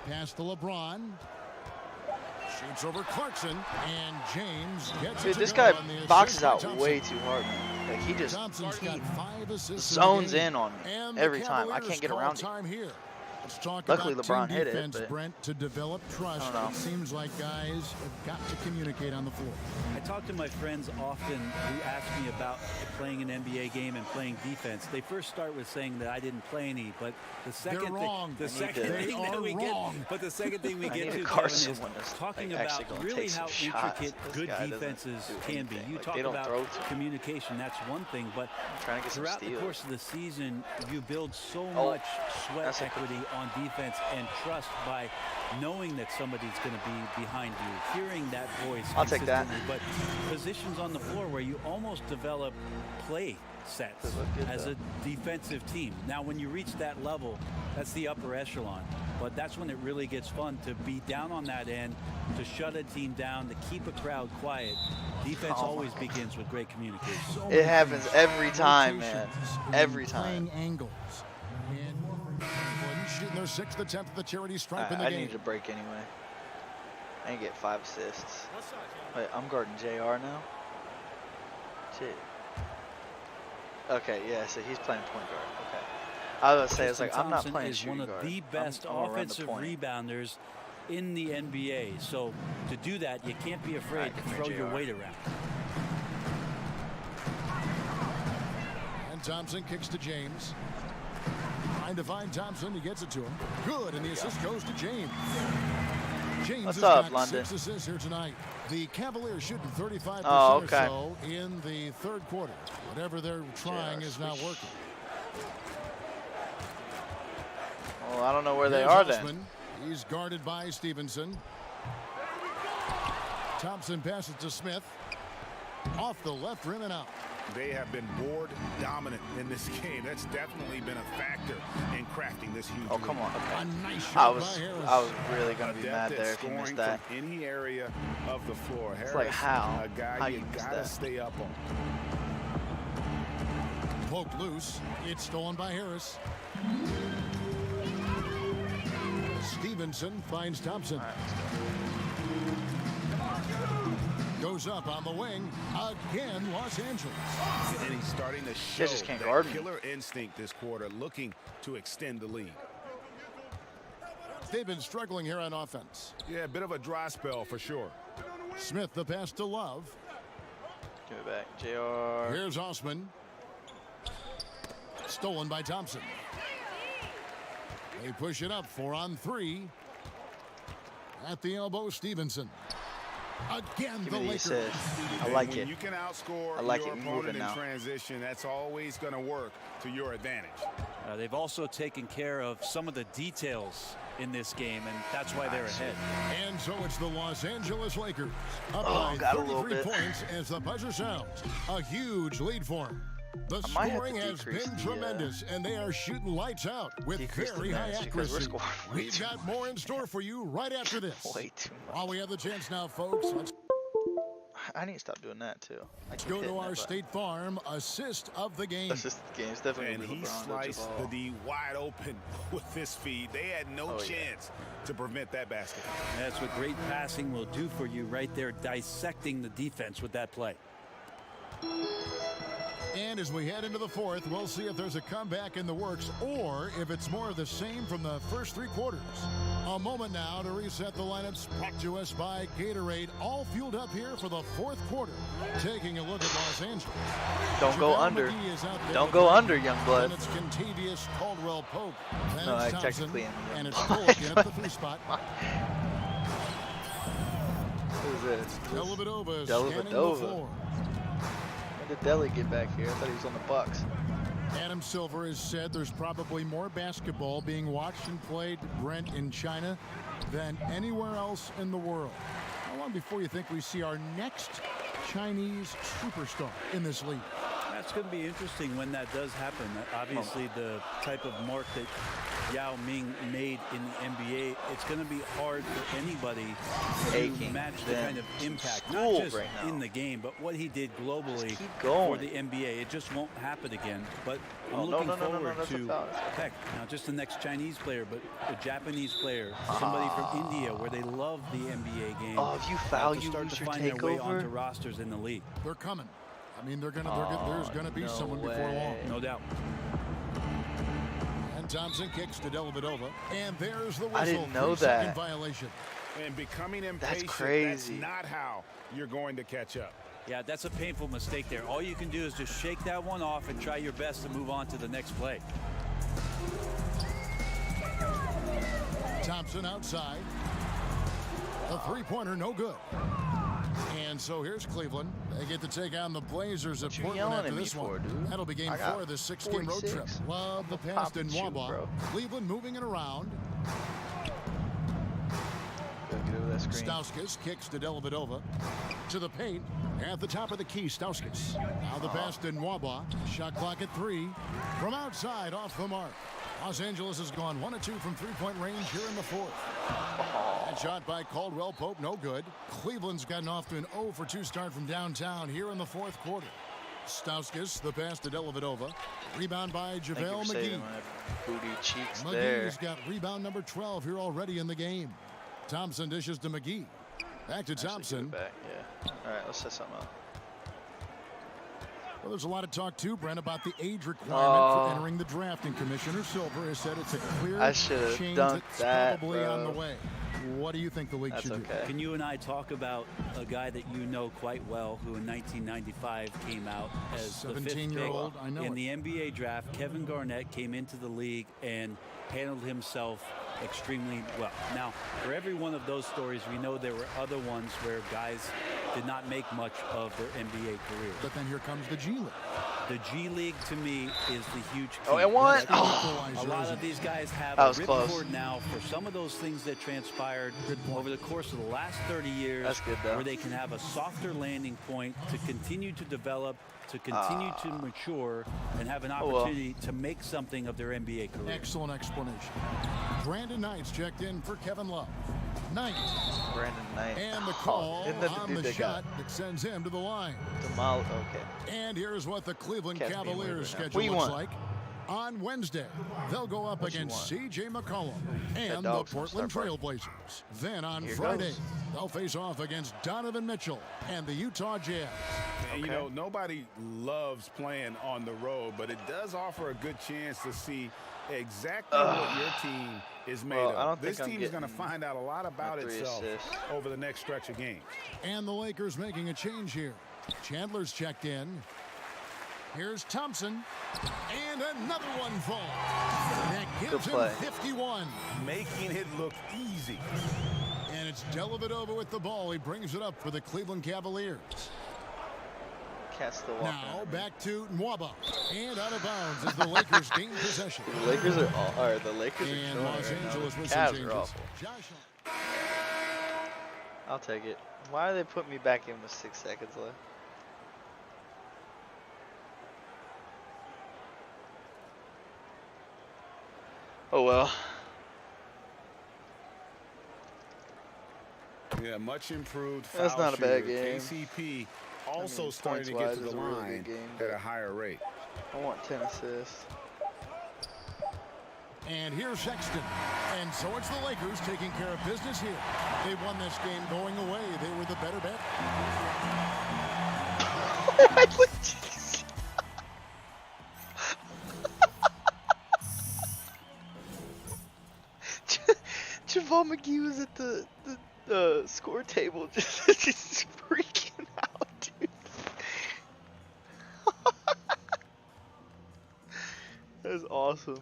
Speaker 8: Pass to LeBron. Shoots over Clarkson. And James gets
Speaker 1: Dude,
Speaker 8: it to
Speaker 1: this
Speaker 8: go
Speaker 1: guy
Speaker 8: on the
Speaker 1: boxes
Speaker 8: assist by
Speaker 1: out
Speaker 8: Thompson.
Speaker 1: way too hard, man. Like, he just
Speaker 8: Thompson's got 5 assists
Speaker 1: zones
Speaker 8: in,
Speaker 1: in on me every time. I can't get around it.
Speaker 8: Time here. Let's talk
Speaker 1: Luckily,
Speaker 8: about
Speaker 1: LeBron
Speaker 8: team
Speaker 1: hit it,
Speaker 8: defense,
Speaker 1: but
Speaker 8: Brent, to develop trust. It seems like guys have got to communicate on the floor.
Speaker 10: I talk to my friends often who ask me about playing an NBA game and playing defense. They first start with saying that I didn't play any, but the second
Speaker 8: They're wrong.
Speaker 10: the second thing that we get to Kevin, is talking about really how intricate good defenses can be. You talk about communication, that's one thing, but throughout the course of the season, you build so much sweat equity on defense and trust by knowing that somebody's going to be behind you, hearing that voice.
Speaker 1: I'll take that.
Speaker 10: But positions on the floor where you almost develop play sets as a defensive team. Now, when you reach that level, that's the upper echelon. But that's when it really gets fun to be down on that end, to shut a team down, to keep a crowd quiet. Defense always begins with great communication.
Speaker 1: It happens every time, man. Every time.
Speaker 8: Playing angles. And shooting their 6th attempt at the charity stripe in the game.
Speaker 1: I need to break anyway. I need to get 5 assists. Wait, I'm guarding JR now? Shit. Okay, yeah, so he's playing point guard. Okay. I was going to say, it's like, I'm not playing shooting guard.
Speaker 10: Is one of the best offensive rebounders in the NBA. So to do that, you can't be afraid to throw your weight around.
Speaker 8: And Thompson kicks to James. Trying to find Thompson, he gets it to him. Good, and the assist goes to James. James has got 6 assists here tonight. The Cavaliers shooting 35% or so in the 3rd quarter. Whatever they're trying is not working.
Speaker 1: Well, I don't know where they are then.
Speaker 8: He's guarded by Stevenson. Thompson passes to Smith. Off the left rim and out.
Speaker 9: They have been board dominant in this game. That's definitely been a factor in crafting this huge lead.
Speaker 1: Come on.
Speaker 8: A nice shot
Speaker 1: I was really going to be mad there if he missed that.
Speaker 9: From any area of the floor.
Speaker 1: It's like how?
Speaker 9: A guy you gotta stay up on.
Speaker 8: Poked loose. It's stolen by Harris. Stevenson finds Thompson. Goes up on the wing. Again, Los Angeles.
Speaker 9: And he's starting to show that killer instinct this quarter, looking to extend the lead.
Speaker 8: They've been struggling here on offense.
Speaker 9: Yeah, a bit of a dry spell for sure.
Speaker 8: Smith, the pass to Love.
Speaker 1: Give it back, JR.
Speaker 8: Here's Osman. Stolen by Thompson. They push it up 4 on 3. At the elbow, Stevenson. Again, the Lakers.
Speaker 1: I like it.
Speaker 9: When you can outscore your opponent in transition, that's always going to work to your advantage.
Speaker 10: They've also taken care of some of the details in this game, and that's why they're ahead.
Speaker 8: And so it's the Los Angeles Lakers up by 33 points as the buzzer sounds. A huge lead for them. The scoring has been tremendous, and they are shooting lights out with very high accuracy. We've got more in store for you right after this.
Speaker 1: Way too much.
Speaker 8: While we have the chance now, folks,
Speaker 1: I need to stop doing that too.
Speaker 8: Let's go to our State Farm assist of the game.
Speaker 1: Assist of the game. It's definitely
Speaker 9: and he sliced the D wide open with this feed. They had no chance to prevent that basket.
Speaker 10: That's what great passing will do for you right there, dissecting the defense with that play.
Speaker 8: And as we head into the 4th, we'll see if there's a comeback in the works or if it's more of the same from the first 3 quarters. A moment now to reset the lineups brought to us by Gatorade, all fueled up here for the 4th quarter. Taking a look at Los Angeles.
Speaker 1: Don't go under. Don't go under, young blood.
Speaker 8: And it's Contavious Caldwell Pope.
Speaker 1: No, I technically am.
Speaker 8: And it's Polk in at the 3 spot.
Speaker 1: Who is this?
Speaker 8: Dellavedova scanning the floor.
Speaker 1: When did Deli get back here? I thought he was on the Bucks.
Speaker 8: Adam Silver has said there's probably more basketball being watched and played, Brent, in China than anywhere else in the world. How long before you think we see our next Chinese superstar in this league?
Speaker 10: That's going to be interesting when that does happen. Obviously, the type of mark that Yao Ming made in the NBA, it's going to be hard for anybody to match the kind of impact, not just in the game, but what he did globally for the NBA. It just won't happen again. But I'm looking forward to, heck, not just the next Chinese player, but a Japanese player, somebody from India, where they love the NBA game.
Speaker 1: Oh, if you foul, you
Speaker 10: start
Speaker 1: lose
Speaker 10: to
Speaker 1: your
Speaker 10: find their way
Speaker 1: takeover.
Speaker 10: onto rosters in the league.
Speaker 8: They're coming. I mean, there's gonna be someone before long.
Speaker 10: No doubt.
Speaker 8: And Thompson kicks to Dellavedova, and there's the whistle.
Speaker 1: I didn't know
Speaker 8: that. Violation.
Speaker 9: And becoming impatient,
Speaker 1: that's crazy.
Speaker 9: That's not how you're going to catch up.
Speaker 10: Yeah, that's a painful mistake there. All you can do is just shake that one off and try your best to move on to the next play.
Speaker 8: Thompson outside. The three-pointer, no good. And so here's Cleveland. They get to take on the Blazers of
Speaker 1: What you
Speaker 8: Portland
Speaker 1: yelling
Speaker 8: after
Speaker 1: at me
Speaker 8: this
Speaker 1: for,
Speaker 8: one.
Speaker 1: dude?
Speaker 8: That'll be game
Speaker 1: I got
Speaker 8: 4 of this 6-game road
Speaker 1: 46.
Speaker 8: trip. Love the
Speaker 1: I'll
Speaker 8: pass
Speaker 1: pop
Speaker 8: to
Speaker 1: and shoot,
Speaker 8: Nwaba.
Speaker 1: bro.
Speaker 8: Cleveland moving it around.
Speaker 1: Gotta get over that screen.
Speaker 8: Stauskas kicks to Dellavedova. To the paint. At the top of the key, Stauskas. Now the pass to Nwaba. Shot clock at 3. From outside, off the mark. Los Angeles has gone 1 of 2 from three-point range here in the 4th. That shot by Caldwell Pope, no good. Cleveland's gotten off to an 0 for 2 start from downtown here in the 4th quarter. Stauskas, the pass to Dellavedova. Rebound by JaVale McGee.
Speaker 1: Booty cheeks there.
Speaker 8: McGee's got rebound number 12 here already in the game. Thompson dishes to McGee. Back to Thompson.
Speaker 1: Back, yeah. All right, let's set something up.
Speaker 8: Well, there's a lot of talk, too, Brent, about the age requirement for entering the draft, and Commissioner Silver has said it's a clear change that's probably on the way. What do you think the league should do?
Speaker 10: Can you and I talk about a guy that you know quite well who in 1995 came out as the
Speaker 8: 17-year-old, I know
Speaker 10: in
Speaker 8: it.
Speaker 10: the NBA draft? Kevin Garnett came into the league and handled himself extremely well. Now, for every one of those stories, we know there were other ones where guys did not make much of their NBA career.
Speaker 8: But then here comes the G League.
Speaker 10: The G League, to me, is the huge key.
Speaker 1: Oh, and one.
Speaker 10: A lot of these guys have
Speaker 1: That
Speaker 10: a
Speaker 1: was close.
Speaker 10: ripcord now for some of those things that transpired over the course of the last 30 years.
Speaker 1: That's good, though.
Speaker 10: Where they can have a softer landing point to continue to develop, to continue to mature, and have an opportunity to make something of their NBA career.
Speaker 8: Excellent explanation. Brandon Knight's checked in for Kevin Love. Knight.
Speaker 1: Brandon Knight.
Speaker 8: And the call
Speaker 1: Isn't that the
Speaker 8: on
Speaker 1: dude
Speaker 8: the
Speaker 1: they
Speaker 8: shot
Speaker 1: got?
Speaker 8: that sends him to the line.
Speaker 1: Okay.
Speaker 8: And here's what the Cleveland
Speaker 1: Can't be
Speaker 8: Cavaliers
Speaker 1: weird right now.
Speaker 8: schedule
Speaker 1: We
Speaker 8: looks
Speaker 1: won.
Speaker 8: like. On Wednesday, they'll go up
Speaker 1: What you
Speaker 8: against
Speaker 1: want?
Speaker 8: C.J. McCollum and the
Speaker 1: dog's gonna
Speaker 8: Portland
Speaker 1: start
Speaker 8: Trailblazers. Then on
Speaker 1: Here
Speaker 8: Friday,
Speaker 1: goes.
Speaker 8: they'll face off against Donovan Mitchell and the Utah Jazz.
Speaker 9: And, you know, nobody loves playing on the road, but it does offer a good chance to see exactly what your team is made
Speaker 1: Well,
Speaker 9: of.
Speaker 1: I don't
Speaker 9: This
Speaker 1: think I'm
Speaker 9: team is going to
Speaker 1: getting
Speaker 9: find out a lot about
Speaker 1: my 3
Speaker 9: itself
Speaker 1: assists.
Speaker 9: over the next stretch of games.
Speaker 8: And the Lakers making a change here. Chandler's checked in. Here's Thompson. And another one falls. That gives him 51.
Speaker 9: Making it look easy.
Speaker 8: And it's Dellavedova with the ball. He brings it up for the Cleveland Cavaliers.
Speaker 1: Can't still walk.
Speaker 8: Now back to Nwaba. And out of bounds as the Lakers gain possession.
Speaker 1: The Lakers are the Lakers
Speaker 8: And
Speaker 1: are killing
Speaker 8: Los
Speaker 1: right now.
Speaker 8: Angeles with
Speaker 1: Cavs
Speaker 8: some
Speaker 1: are
Speaker 8: changes.
Speaker 1: awful.
Speaker 8: Josh.
Speaker 1: I'll take it. Why are they putting me back in with 6 seconds left? Oh well.
Speaker 9: Yeah, much improved.
Speaker 1: That's
Speaker 9: foul
Speaker 1: not a bad
Speaker 9: shooter.
Speaker 1: game.
Speaker 9: KCP also
Speaker 1: I mean,
Speaker 9: starting to get
Speaker 1: points-wise,
Speaker 9: to
Speaker 1: it's
Speaker 9: the
Speaker 1: a really
Speaker 9: line
Speaker 1: good game,
Speaker 9: at a higher rate.
Speaker 1: I want 10 assists.
Speaker 8: And here's Sexton. And so it's the Lakers taking care of business here. They won this game going away. They were the better bet.
Speaker 1: Javon McGee was at the score table just freaking out, dude. That was awesome.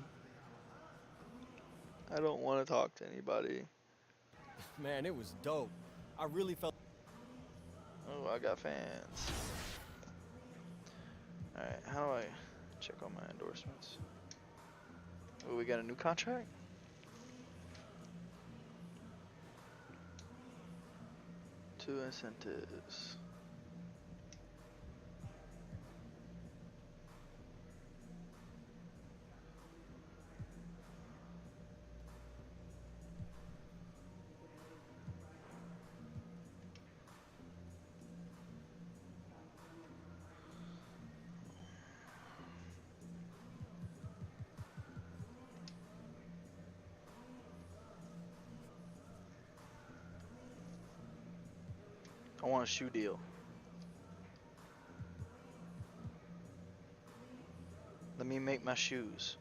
Speaker 1: I don't want to talk to anybody.
Speaker 12: Man, it was dope. I really felt.
Speaker 1: Oh, I got fans. Alright, how do I check on my endorsements? Oh, we got a new contract? Two incentives. I want a shoe deal. Let me make my shoes.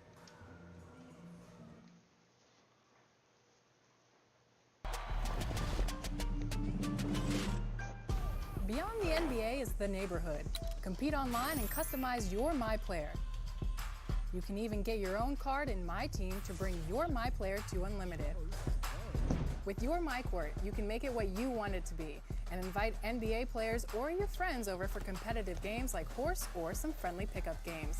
Speaker 13: Beyond the NBA is the neighborhood. Compete online and customize your My Player. You can even get your own card in My Team to bring your My Player to unlimited. With your My Court, you can make it what you want it to be and invite NBA players or your friends over for competitive games like horse or some friendly pickup games.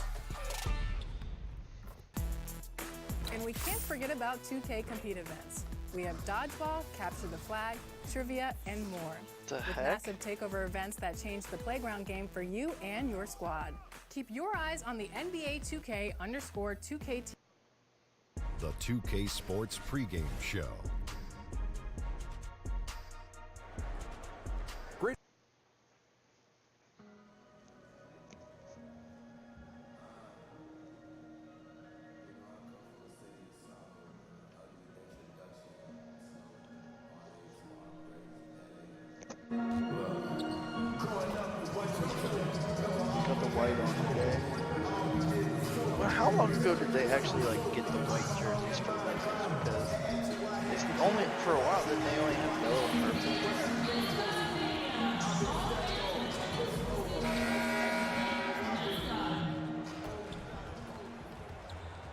Speaker 13: And we can't forget about 2K Compete events. We have dodgeball, capture the flag, trivia, and more. With massive takeover events that change the playground game for you and your squad. Keep your eyes on the NBA 2K_2K.
Speaker 6: The 2K Sports pregame show.
Speaker 7: Great.
Speaker 1: Got the white on today. Well, how long ago did they actually like get the white jerseys for the Lakers? Because it's only for a while that they only have yellow and purple.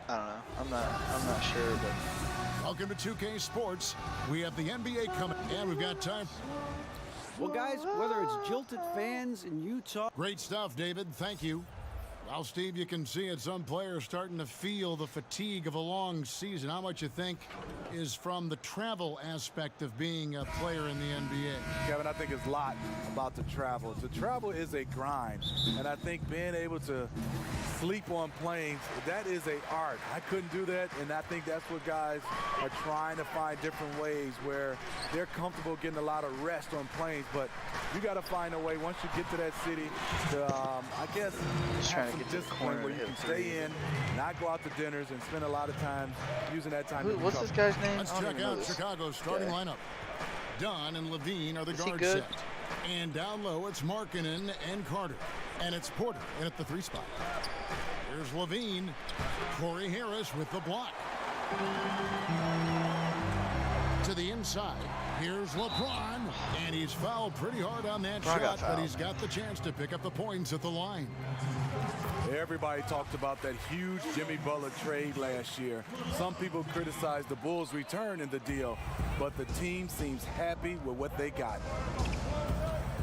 Speaker 1: I don't know. I'm not sure, but.
Speaker 8: Welcome to 2K Sports. We have the NBA coming, and we've got time.
Speaker 11: Well, guys, whether it's jilted fans in Utah.
Speaker 8: Great stuff, David. Thank you. Well, Steve, you can see it. Some players starting to feel the fatigue of a long season. How much you think is from the travel aspect of being a player in the NBA?
Speaker 14: Kevin, I think it's a lot about the travel. The travel is a grind, and I think being able to sleep on planes, that is an art. I couldn't do that, and I think that's what guys are trying to find different ways where they're comfortable getting a lot of rest on planes, but you got to find a way once you get to that city to, I guess, have some discipline where you can stay in, not go out to dinners, and spend a lot of time using that time.
Speaker 1: What's this guy's name?
Speaker 8: Let's check out Chicago's starting lineup. Dunn and Levine are the guard set. And down low, it's Markkanen and Carter. And it's Porter in at the 3 spot. Here's Levine. Corey Harris with the block. To the inside. Here's LeBron. And he's fouled pretty hard on that shot, but he's got the chance to pick up the points at the line.
Speaker 14: Everybody talked about that huge Jimmy Butler trade last year. Some people criticized the Bulls' return in the deal, but the team seems happy with what they got.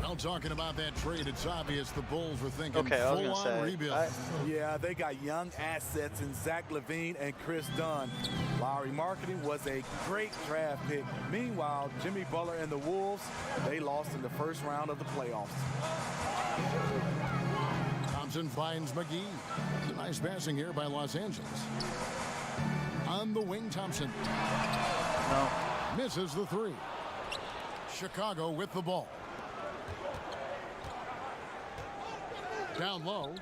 Speaker 8: Well, talking about that trade, it's obvious the Bulls were thinking full-on rebuild.
Speaker 14: Yeah, they got young assets in Zach LaVine and Chris Dunn. Lauri Markkanen was a great draft pick. Meanwhile, Jimmy Butler and the Wolves, they lost in the first round of the playoffs.
Speaker 8: Thompson finds McGee. It's a nice passing here by Los Angeles. On the wing, Thompson.
Speaker 1: No.
Speaker 8: Misses the 3. Chicago with the ball. Down low.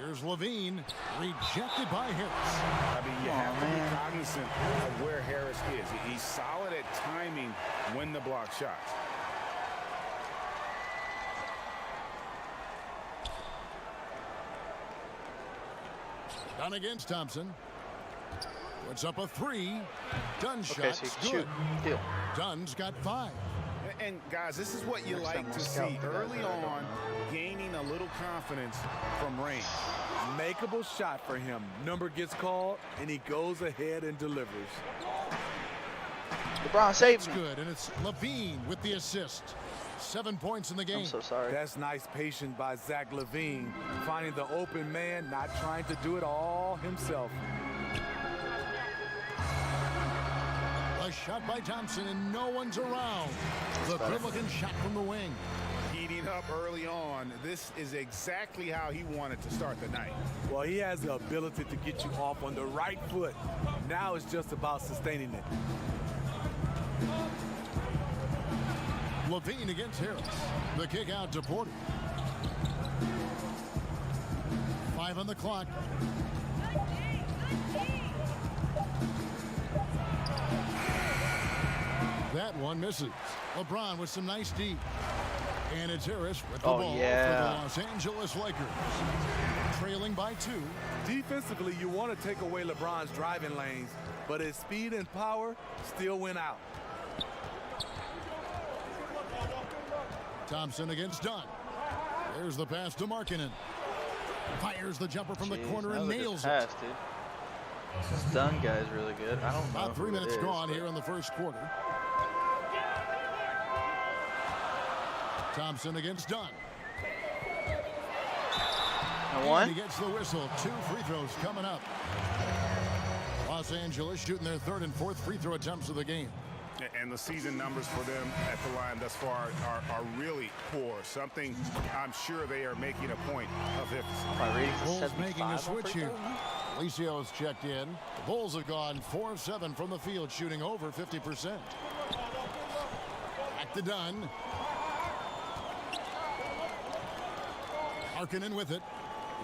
Speaker 8: Here's Levine. Rejected by Harris.
Speaker 9: I mean, you have to be cognizant of where Harris is. He's solid at timing when the block shots.
Speaker 8: Dunn against Thompson. Puts up a 3. Dunn
Speaker 1: Okay,
Speaker 8: shot's
Speaker 1: so
Speaker 8: good.
Speaker 1: Deal.
Speaker 8: Dunn's got 5.
Speaker 9: And guys, this is what you like to see early on, gaining a little confidence from range.
Speaker 14: Makeable shot for him. Number gets called, and he goes ahead and delivers.
Speaker 1: LeBron saved
Speaker 8: me. Good, and it's Levine with the assist. 7 points in the game.
Speaker 1: I'm so sorry.
Speaker 14: That's nice patience by Zach LaVine, finding the open man, not trying to do it all himself.
Speaker 8: A shot by Thompson, and no one's around. The good-looking shot from the wing.
Speaker 9: Heating up early on. This is exactly how he wanted to start the night.
Speaker 14: Well, he has the ability to get you off on the right foot. Now it's just about sustaining it.
Speaker 8: Levine against Harris. The kick out to Porter. 5 on the clock. That one misses. LeBron with some nice D. And it's Harris with the ball for the Los Angeles Lakers. Trailing by 2.
Speaker 14: Defensively, you want to take away LeBron's driving lanes, but his speed and power still went out.
Speaker 8: Thompson against Dunn. There's the pass to Markkanen. Fires the jumper from the corner and nails it.
Speaker 1: Dude. This Dunn guy is really good. I don't know.
Speaker 8: About 3 minutes gone here in the first quarter. Thompson against Dunn.
Speaker 1: One.
Speaker 8: And he gets the whistle. 2 free throws coming up. Los Angeles shooting their 3rd and 4th free throw attempts of the game.
Speaker 9: And the season numbers for them at the line thus far are really poor. Something I'm sure they are making a point of emphasis.
Speaker 8: Bulls making a switch here. Alicio has checked in. The Bulls have gone 4 of 7 from the field, shooting over 50%. Back to Dunn. Harkinen with it.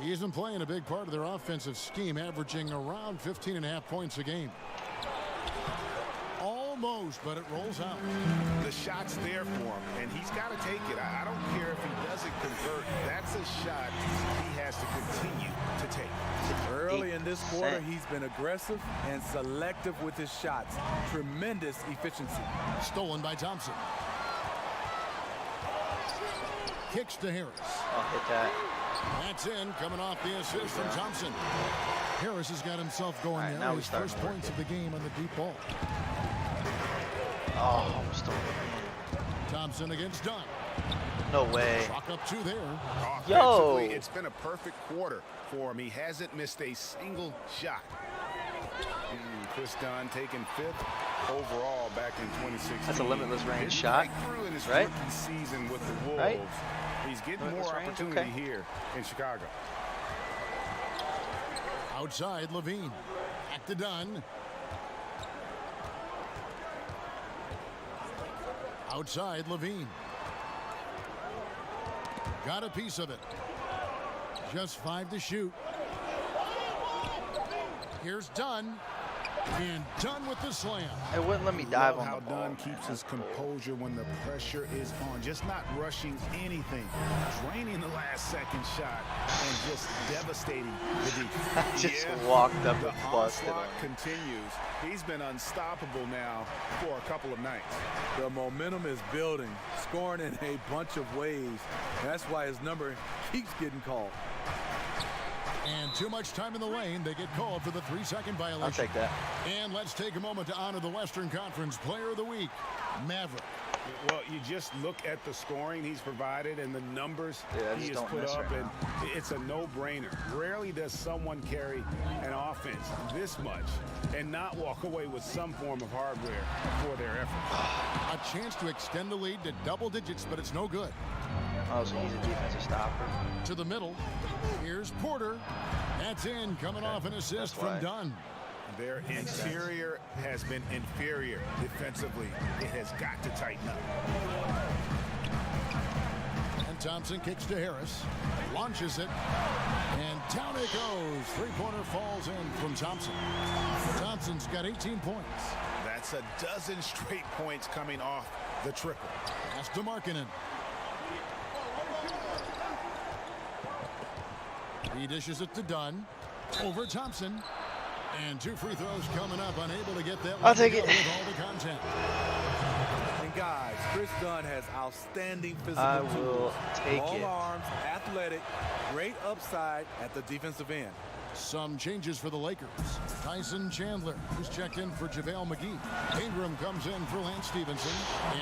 Speaker 8: He isn't playing a big part of their offensive scheme, averaging around 15.5 points a game. Almost, but it rolls out.
Speaker 9: The shot's there for him, and he's got to take it. I don't care if he doesn't convert. That's a shot he has to continue to take.
Speaker 14: Early in this quarter, he's been aggressive and selective with his shots. Tremendous efficiency.
Speaker 8: Stolen by Thompson. Kicks to Harris.
Speaker 1: I'll hit that.
Speaker 8: That's in, coming off the assist from Thompson. Harris has got himself going there.
Speaker 1: Now
Speaker 8: his first points of the game on the deep ball.
Speaker 1: Oh, I'm still.
Speaker 8: Thompson against Dunn.
Speaker 1: No way.
Speaker 8: Chalk up 2 there.
Speaker 1: Yo.
Speaker 9: It's been a perfect quarter for him. He hasn't missed a single shot. Chris Dunn taking 5th overall back in 2016.
Speaker 1: That's a limitless range shot,
Speaker 9: Through in his
Speaker 1: right?
Speaker 9: rookie season with the Wolves.
Speaker 1: Right?
Speaker 9: He's getting
Speaker 1: Limitless
Speaker 9: more
Speaker 1: range?
Speaker 9: opportunity
Speaker 1: Okay.
Speaker 9: here in Chicago.
Speaker 8: Outside, Levine. Back to Dunn. Outside, Levine. Got a piece of it. Just 5 to shoot. Here's Dunn. And Dunn with the slam.
Speaker 1: It wouldn't let me dive on
Speaker 9: how
Speaker 1: the ball.
Speaker 9: Dunn keeps his composure when the pressure is on. Just not rushing anything. Draining the last second shot and just devastating the defense.
Speaker 1: Just walked up
Speaker 9: the
Speaker 1: and busted
Speaker 9: onslaught
Speaker 1: him.
Speaker 9: continues. He's been unstoppable now for a couple of nights.
Speaker 14: The momentum is building, scoring in a bunch of ways. That's why his number keeps getting called.
Speaker 8: And too much time in the lane. They get called for the 3-second violation.
Speaker 1: I'll take that.
Speaker 8: And let's take a moment to honor the Western Conference Player of the Week, Maverick.
Speaker 9: Well, you just look at the scoring he's provided and the numbers he has
Speaker 1: don't
Speaker 9: put
Speaker 1: miss
Speaker 9: up,
Speaker 1: right
Speaker 9: and it's a no-brainer. Rarely does someone carry an offense this much and not walk away with some form of hardware for their effort.
Speaker 8: A chance to extend the lead to double digits, but it's no good.
Speaker 1: Oh, so he's a defensive stopper.
Speaker 8: To the middle. Here's Porter. That's in, coming off an assist from Dunn.
Speaker 9: Their interior has been inferior defensively. It has got to tighten up.
Speaker 8: And Thompson kicks to Harris. Launches it. And down it goes. 3-pointer falls in from Thompson. Thompson's got 18 points.
Speaker 9: That's a dozen straight points coming off the triple.
Speaker 8: Pass to Markkanen. He dishes it to Dunn. Over Thompson. And 2 free throws coming up. Unable to get that one.
Speaker 1: I'll take it.
Speaker 8: With all the content.
Speaker 14: And guys, Chris Dunn has outstanding physical
Speaker 1: I
Speaker 14: tools.
Speaker 1: will take
Speaker 14: Long
Speaker 1: it.
Speaker 14: arms, athletic, great upside at the defensive end.
Speaker 8: Some changes for the Lakers. Tyson Chandler, who's checked in for JaVale McGee. Ingram comes in for Lance Stevenson.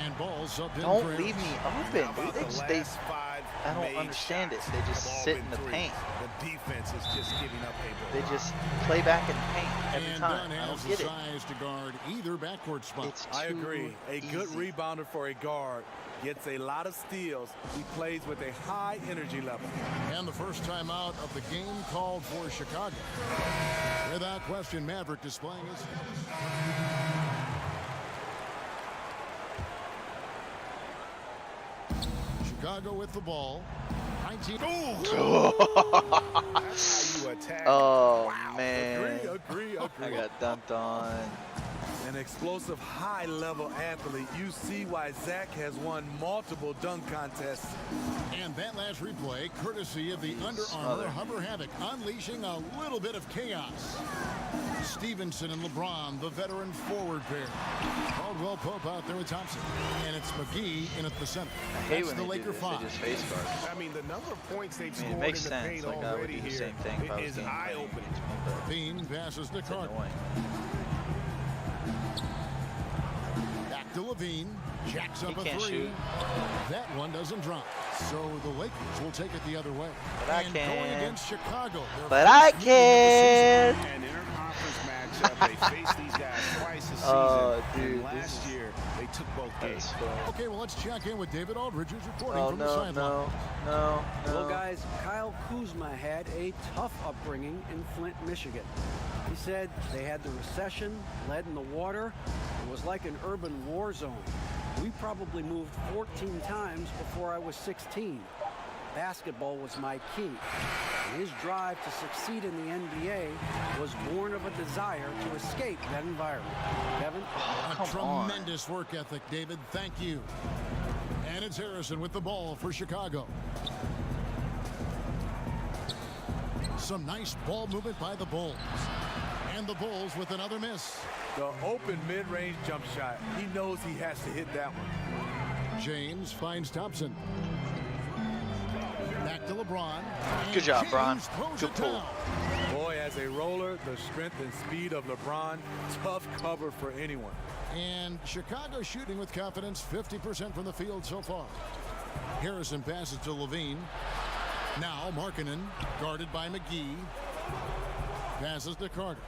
Speaker 8: And Ball subbed in
Speaker 1: Don't
Speaker 8: for
Speaker 1: leave me open, dude. I don't understand it. They just sit in the paint.
Speaker 9: The defense is just giving up a
Speaker 1: They just play back in the paint every
Speaker 8: And
Speaker 1: time.
Speaker 8: Dunn
Speaker 1: I
Speaker 8: has
Speaker 1: don't
Speaker 8: the
Speaker 1: get it.
Speaker 8: size to guard either backcourt spot.
Speaker 14: I agree. A good
Speaker 1: easy.
Speaker 14: rebounder for a guard. Gets a lot of steals. He plays with a high energy level.
Speaker 8: And the first time out of the game called for Chicago. Without question, Maverick displaying his. Chicago with the ball. 19.
Speaker 9: That's how you attack.
Speaker 1: Oh,
Speaker 9: Wow.
Speaker 1: man.
Speaker 14: Agree.
Speaker 1: I got dunked on.
Speaker 14: An explosive, high-level athlete. You see why Zach has won multiple dunk contests.
Speaker 8: And that last replay, courtesy of the Under Armour Hover Havoc, unleashing a little bit of chaos. Stevenson and LeBron, the veteran forward pair. Caldwell Pope out there with Thompson. And it's McGee in at the center.
Speaker 1: I hate
Speaker 8: That's
Speaker 1: when
Speaker 8: the
Speaker 1: they
Speaker 8: Laker
Speaker 1: do this.
Speaker 8: 5.
Speaker 1: They just face guard.
Speaker 9: I mean, the number of points they've
Speaker 1: I
Speaker 9: scored
Speaker 1: mean, it makes
Speaker 9: in the
Speaker 1: sense.
Speaker 9: paint
Speaker 1: Like, I would
Speaker 9: already
Speaker 1: do the
Speaker 9: here
Speaker 1: same thing if I was
Speaker 9: is
Speaker 1: game
Speaker 9: eye-opening.
Speaker 8: Bean passes to
Speaker 1: It's
Speaker 8: Carter.
Speaker 1: annoying.
Speaker 8: Back Back to Levine. Jacks up a
Speaker 1: can't
Speaker 8: 3.
Speaker 1: shoot.
Speaker 8: That one doesn't drop. So the Lakers will take it the other way.
Speaker 1: But I
Speaker 8: and
Speaker 1: can.
Speaker 8: going against Chicago.
Speaker 1: But I can.
Speaker 9: An interconference matchup. They faced these guys twice this season.
Speaker 1: Dude,
Speaker 9: and last year, they took both games.
Speaker 8: Okay, well, let's check in with David Aldridge, who's reporting
Speaker 1: Oh,
Speaker 8: from the sideline.
Speaker 1: no.
Speaker 11: Well, guys, Kyle Kuzma had a tough upbringing in Flint, Michigan. He said they had the recession, lead in the water. It was like an urban war zone. We probably moved 14 times before I was 16. Basketball was my key. And his drive to succeed in the NBA was born of a desire to escape that environment. Kevin?
Speaker 8: A tremendous work ethic, David. Thank you. And it's Harrison with the ball for Chicago. Some nice ball movement by the Bulls. And the Bulls with another miss.
Speaker 14: The open mid-range jump shot. He knows he has to hit that one.
Speaker 8: James finds Thompson. Back to LeBron.
Speaker 1: Good job, Bron.
Speaker 8: Good pull.
Speaker 14: Boy, as a roller, the strength and speed of LeBron, tough cover for anyone.
Speaker 8: And Chicago shooting with confidence, 50% from the field so far. Harrison passes to Levine. Now Markkanen, guarded by McGee. Passes to Carter.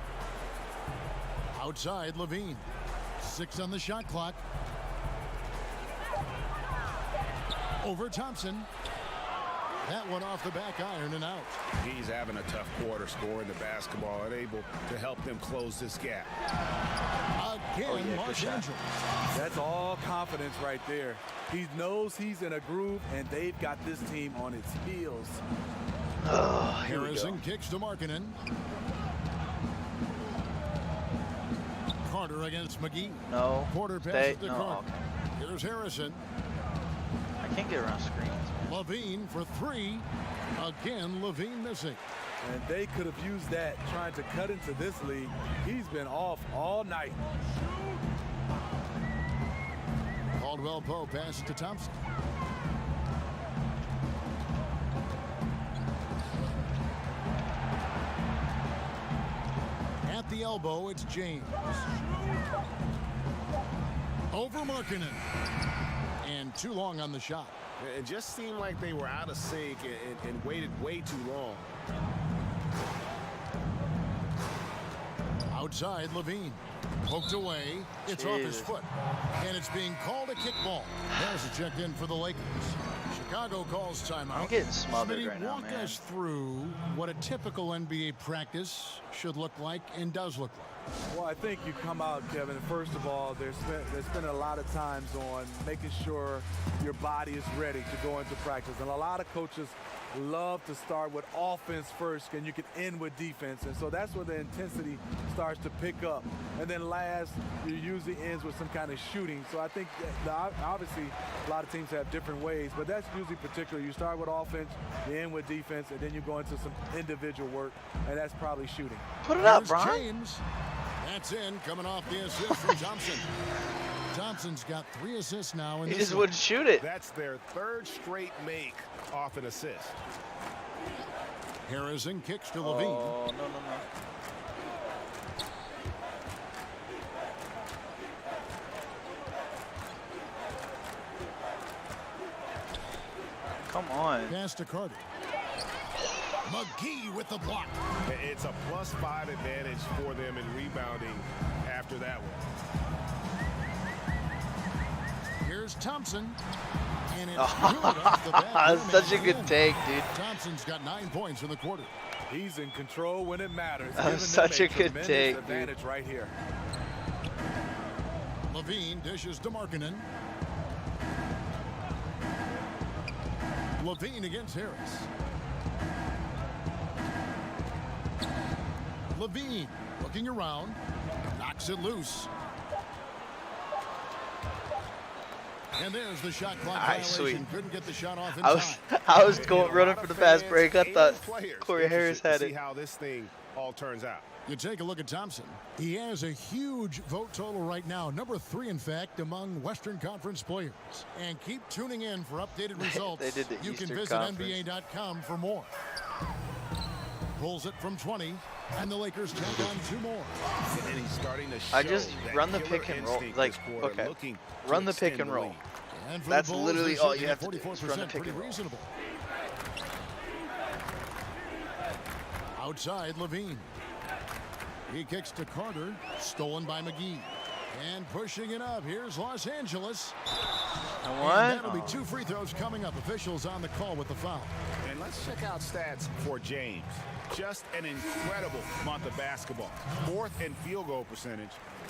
Speaker 8: Outside, Levine. 6 on the shot clock. Over Thompson. That one off the back iron and out.
Speaker 9: He's having a tough quarter scoring the basketball and able to help them close this gap.
Speaker 8: Again, Los Angeles.
Speaker 14: That's all confidence right there. He knows he's in a groove, and they've got this team on its heels.
Speaker 8: Harrison kicks to Markkanen. Carter against McGee.
Speaker 1: No.
Speaker 8: Porter passes to
Speaker 1: No.
Speaker 8: Carter. Here's Harrison.
Speaker 1: I can't get around screens.
Speaker 8: Levine for 3. Again, Levine missing.
Speaker 14: And they could have used that trying to cut into this league. He's been off all night.
Speaker 8: Caldwell Pope passes to Thompson. At the elbow, it's James. Over Markkanen. And too long on the shot.
Speaker 9: It just seemed like they were out of sync and waited way too long.
Speaker 8: Outside, Levine. Poked away. It's off his foot. And it's being called a kickball. There's a checked in for the Lakers. Chicago calls timeout.
Speaker 1: I'm getting smothered
Speaker 8: Smitty,
Speaker 1: right now,
Speaker 8: walk
Speaker 1: man.
Speaker 8: us through what a typical NBA practice should look like and does look like.
Speaker 14: Well, I think you come out, Kevin, first of all, there's been a lot of times on making sure your body is ready to go into practice. And a lot of coaches love to start with offense first, and you can end with defense. And so that's where the intensity starts to pick up. And then last, you usually ends with some kind of shooting. So I think that obviously a lot of teams have different ways, but that's usually particular. You start with offense, you end with defense, and then you go into some individual work, and that's probably shooting.
Speaker 1: Put it up,
Speaker 8: Here's
Speaker 1: Bron.
Speaker 8: James. That's in, coming off the assist from Thompson. Thompson's got 3 assists now.
Speaker 1: He just wouldn't shoot it.
Speaker 9: That's their 3rd straight make off an assist.
Speaker 8: Harrison kicks to Levine.
Speaker 1: Oh, no. Come on.
Speaker 8: Pass to Carter. McGee with the block.
Speaker 9: It's a +5 advantage for them in rebounding after that one.
Speaker 8: Here's Thompson. And it's good off the bat.
Speaker 1: That's such a good take, dude.
Speaker 8: Thompson's got 9 points in the quarter.
Speaker 14: He's in control when it matters.
Speaker 1: That was such a good take,
Speaker 14: advantage
Speaker 1: dude.
Speaker 14: right here.
Speaker 8: Levine dishes to Markkanen. Levine against Harris. Levine looking around, knocks it loose. And there's the shot clock
Speaker 1: Nice,
Speaker 8: violation.
Speaker 1: sweet.
Speaker 8: Couldn't get the shot off in time.
Speaker 1: I was running for the fast break. I thought Corey Harris had
Speaker 9: See
Speaker 1: it.
Speaker 9: how this thing all turns out.
Speaker 8: You take a look at Thompson. He has a huge vote total right now. Number 3, in fact, among Western Conference players. And keep tuning in for updated results.
Speaker 1: They did the
Speaker 8: You
Speaker 1: Eastern
Speaker 8: can visit
Speaker 1: Conference.
Speaker 8: NBA.com for more. Pulls it from 20, and the Lakers tack on 2 more.
Speaker 9: And he's starting to show
Speaker 1: I just
Speaker 9: that
Speaker 1: run the
Speaker 9: killer
Speaker 1: pick and roll.
Speaker 9: instinct
Speaker 1: Like,
Speaker 9: this quarter,
Speaker 1: okay,
Speaker 9: looking to
Speaker 1: run the pick
Speaker 9: extend
Speaker 1: and
Speaker 9: the
Speaker 1: roll.
Speaker 9: lead.
Speaker 8: And for
Speaker 1: That's
Speaker 8: the Bulls,
Speaker 1: literally
Speaker 8: they're
Speaker 1: all you
Speaker 8: shooting
Speaker 1: have
Speaker 8: at
Speaker 1: to do. Is run the
Speaker 8: 44%,
Speaker 1: pick
Speaker 8: pretty
Speaker 1: and roll.
Speaker 8: reasonable. Outside, Levine. He kicks to Carter, stolen by McGee. And pushing it up, here's Los Angeles.
Speaker 1: And
Speaker 8: that'll be 2 free throws coming up. Officials on the call with the foul.
Speaker 9: And let's check out stats for James. Just an incredible month of basketball. 4th in field goal percentage,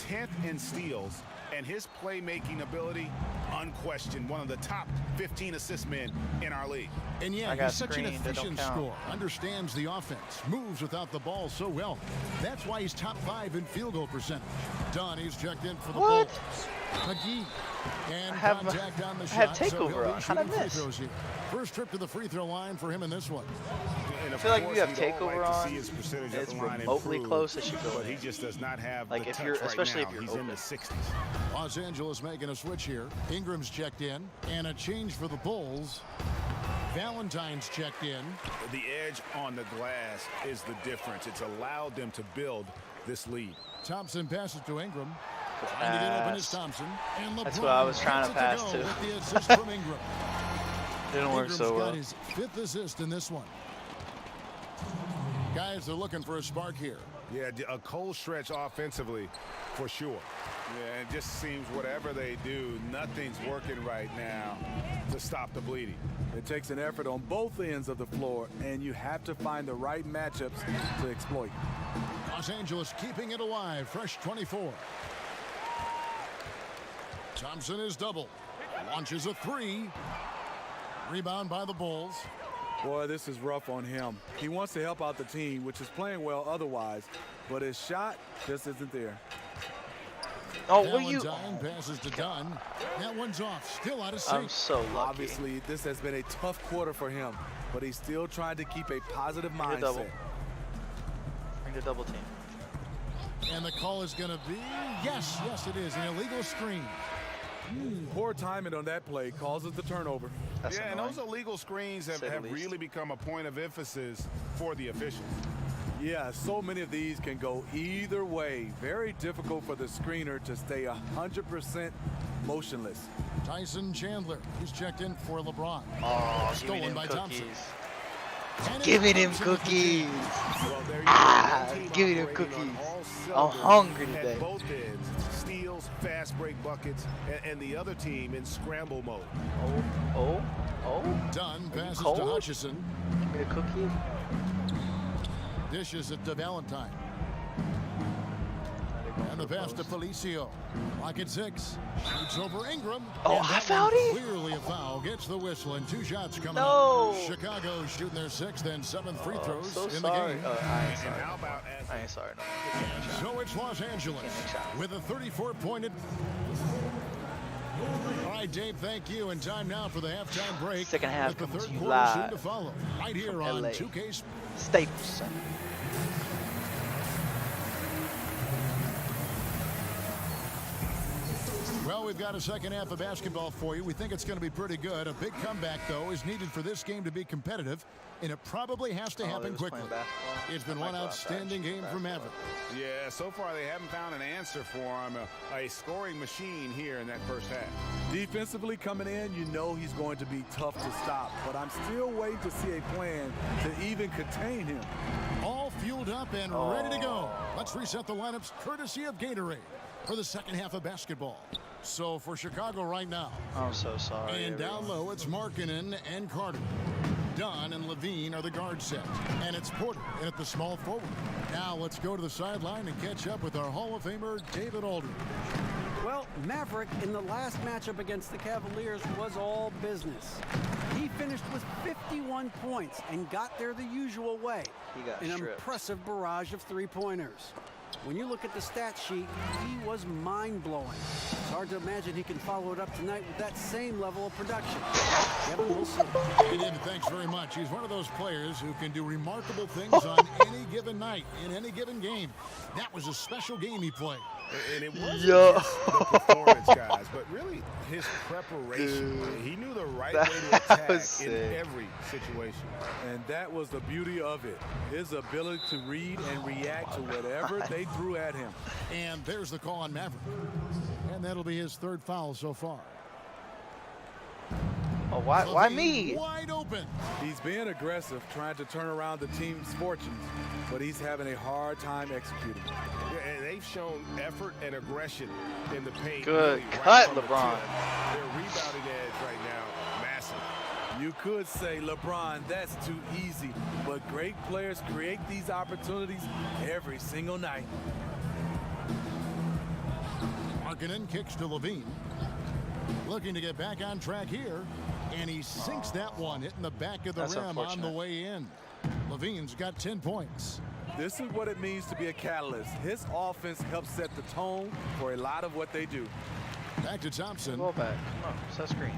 Speaker 9: 10th in steals, and his playmaking ability, unquestioned, one of the top 15 assist men in our league.
Speaker 8: And yeah, he's such an efficient scorer, understands the offense, moves without the ball so well. That's why he's top 5 in field goal percentage. Donnie's checked in for the Bulls. McGee. And contact on the shot.
Speaker 1: Takeover on. How'd I miss?
Speaker 8: First trip to the free throw line for him in this one.
Speaker 1: I feel like if you have takeover on, it's remotely close. It should go
Speaker 9: But he just does not have
Speaker 1: like
Speaker 9: the
Speaker 1: if
Speaker 9: touch
Speaker 1: you're,
Speaker 9: right
Speaker 1: especially
Speaker 9: now.
Speaker 1: if you're
Speaker 9: He's
Speaker 1: open.
Speaker 9: in the 60s.
Speaker 8: Los Angeles making a switch here. Ingram's checked in, and a change for the Bulls. Valentine's checked in.
Speaker 9: The edge on the glass is the difference. It's allowed them to build this lead.
Speaker 8: Thompson passes to Ingram. Trying to get open is Thompson. And
Speaker 1: That's what I was trying to pass to.
Speaker 8: With the assist from Ingram.
Speaker 1: Didn't work
Speaker 8: Ingram's
Speaker 1: so well.
Speaker 8: got his 5th assist in this one. Guys, they're looking for a spark here.
Speaker 9: Yeah, a cold stretch offensively for sure. Yeah, it just seems whatever they do, nothing's working right now to stop the bleeding.
Speaker 14: It takes an effort on both ends of the floor, and you have to find the right matchups to exploit.
Speaker 8: Los Angeles keeping it alive, fresh 24. Thompson is double. Launches a 3. Rebound by the Bulls.
Speaker 14: Boy, this is rough on him. He wants to help out the team, which is playing well otherwise, but his shot just isn't there.
Speaker 1: Oh,
Speaker 8: Valentine passes to Dunn. That one's off. Still out of sync.
Speaker 1: I'm so lucky.
Speaker 14: Obviously, this has been a tough quarter for him, but he's still trying to keep a positive mindset.
Speaker 1: Bring the double team.
Speaker 8: And the call is going to be, yes, it is, an illegal screen.
Speaker 14: Poor timing on that play causes the turnover.
Speaker 9: That's and those illegal screens have really become a point of emphasis for the officials.
Speaker 14: Yeah, so many of these can go either way. Very difficult for the screener to stay 100% motionless.
Speaker 8: Tyson Chandler, he's checked in for LeBron.
Speaker 1: Oh,
Speaker 8: stolen by Thompson.
Speaker 1: Giving him cookies. Giving him cookies. I'm hungry today.
Speaker 9: Both ends, steals, fast break buckets, and the other team in scramble mode.
Speaker 1: Oh.
Speaker 8: Dunn passes to Hutchison.
Speaker 1: Give me a cookie.
Speaker 8: Dishes it to Valentine. And the pass to Felicio. Lock at 6. Shoots over Ingram.
Speaker 1: Oh, I fouled him.
Speaker 8: Clearly a foul. Gets the whistle and 2 shots coming
Speaker 1: up.
Speaker 8: Chicago shooting their 6th and 7th free throws in the
Speaker 1: sorry.
Speaker 8: game.
Speaker 1: I ain't sorry. I ain't sorry. No.
Speaker 8: So it's Los Angeles with a 34-point. All right, Dave, thank you. And time now for the halftime break.
Speaker 1: Second half
Speaker 8: with the
Speaker 1: comes
Speaker 8: third
Speaker 1: to you
Speaker 8: quarter
Speaker 1: live
Speaker 8: soon to follow. Right here on
Speaker 1: LA.
Speaker 8: 2K
Speaker 1: Staples.
Speaker 8: Well, we've got a second half of basketball for you. We think it's going to be pretty good. A big comeback, though, is needed for this game to be competitive, and it probably has to happen quickly. It's been one outstanding game for Maverick.
Speaker 9: Yeah, so far they haven't found an answer for him. A scoring machine here in that first half.
Speaker 14: Defensively coming in, you know he's going to be tough to stop, but I'm still waiting to see a plan to even contain him.
Speaker 8: All fueled up and ready to go. Let's reset the lineups courtesy of Gatorade for the second half of basketball. So for Chicago right now.
Speaker 1: I'm so sorry.
Speaker 8: And down low, it's Markkanen and Carter. Dunn and Levine are the guard set. And it's Porter in at the small forward. Now let's go to the sideline and catch up with our Hall of Famer, David Aldridge.
Speaker 11: Well, Maverick in the last matchup against the Cavaliers was all business. He finished with 51 points and got there the usual way.
Speaker 1: He got
Speaker 11: an
Speaker 1: stripped.
Speaker 11: Impressive barrage of three-pointers. When you look at the stat sheet, he was mind-blowing. It's hard to imagine he can follow it up tonight with that same level of production. Kevin, we'll see.
Speaker 8: Hey, David, thanks very much. He's one of those players who can do remarkable things on any given night, in any given game. That was a special game he played.
Speaker 9: And it wasn't just the performance, guys, but really his preparation. He knew the right way to attack in every situation.
Speaker 14: And that was the beauty of it. His ability to read and react to whatever they they threw at him.
Speaker 8: And there's the call on Maverick. And that'll be his 3rd foul so far.
Speaker 1: Oh, why me?
Speaker 8: Wide open.
Speaker 14: He's being aggressive, trying to turn around the team's fortunes, but he's having a hard time executing.
Speaker 9: Yeah, and they've shown effort and aggression in the paint.
Speaker 1: Good
Speaker 9: really
Speaker 1: cut,
Speaker 9: from the
Speaker 1: LeBron.
Speaker 9: tip. Their rebounding edge right now, massive.
Speaker 14: You could say, LeBron, that's too easy, but great players create these opportunities every single night.
Speaker 8: Markkanen kicks to Levine. Looking to get back on track here. And he sinks that one, hitting the back of the rim on the way in. Levine's got 10 points.
Speaker 14: This is what it means to be a catalyst. His offense helps set the tone for a lot of what they do.
Speaker 8: Back to Thompson.
Speaker 1: Go back. Come on, set screen.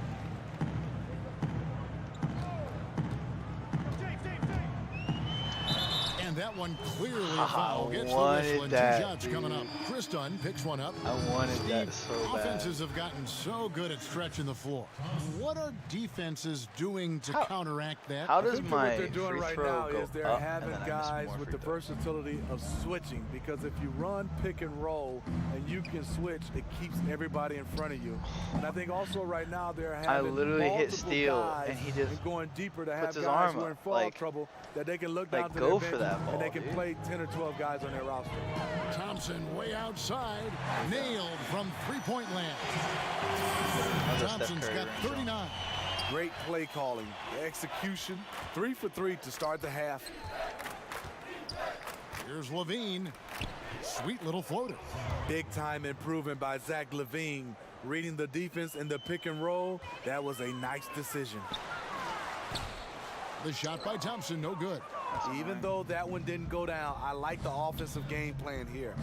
Speaker 8: And that one clearly a foul. Gets the whistle and 2 shots coming up. Chris Dunn picks one up.
Speaker 1: I wanted that so bad.
Speaker 8: Offenses have gotten so good at stretching the floor. What are defenses doing to counteract that?
Speaker 1: How does
Speaker 14: what
Speaker 1: my
Speaker 14: they're doing
Speaker 1: free
Speaker 14: right
Speaker 1: throw
Speaker 14: now
Speaker 1: go
Speaker 14: is they're
Speaker 1: up
Speaker 14: having
Speaker 1: and then I miss
Speaker 14: guys
Speaker 1: more
Speaker 14: with
Speaker 1: free
Speaker 14: the
Speaker 1: throws?
Speaker 14: versatility of switching, because if you run pick and roll and you can switch, it keeps everybody in front of you. And I think also right now they're having
Speaker 1: I literally hit
Speaker 14: multiple
Speaker 1: steal
Speaker 14: guys
Speaker 1: and he just
Speaker 14: going deeper to have
Speaker 1: puts his
Speaker 14: guys
Speaker 1: arm
Speaker 14: who are in
Speaker 1: up,
Speaker 14: foul
Speaker 1: like-
Speaker 14: trouble that they can look
Speaker 1: like,
Speaker 14: down to
Speaker 1: go
Speaker 14: their
Speaker 1: for
Speaker 14: bench
Speaker 1: that ball,
Speaker 14: and they can
Speaker 1: dude.
Speaker 14: play 10 or 12 guys on their roster.
Speaker 8: Thompson way outside. Nailed from 3-point land. Thompson's got 39.
Speaker 14: Great play calling, execution, 3 for 3 to start the half.
Speaker 8: Here's Levine. Sweet little floater.
Speaker 14: Big time improvement by Zach LaVine. Reading the defense in the pick and roll, that was a nice decision.
Speaker 8: The shot by Thompson, no good.
Speaker 14: Even though that one didn't go down, I like the offensive game plan here.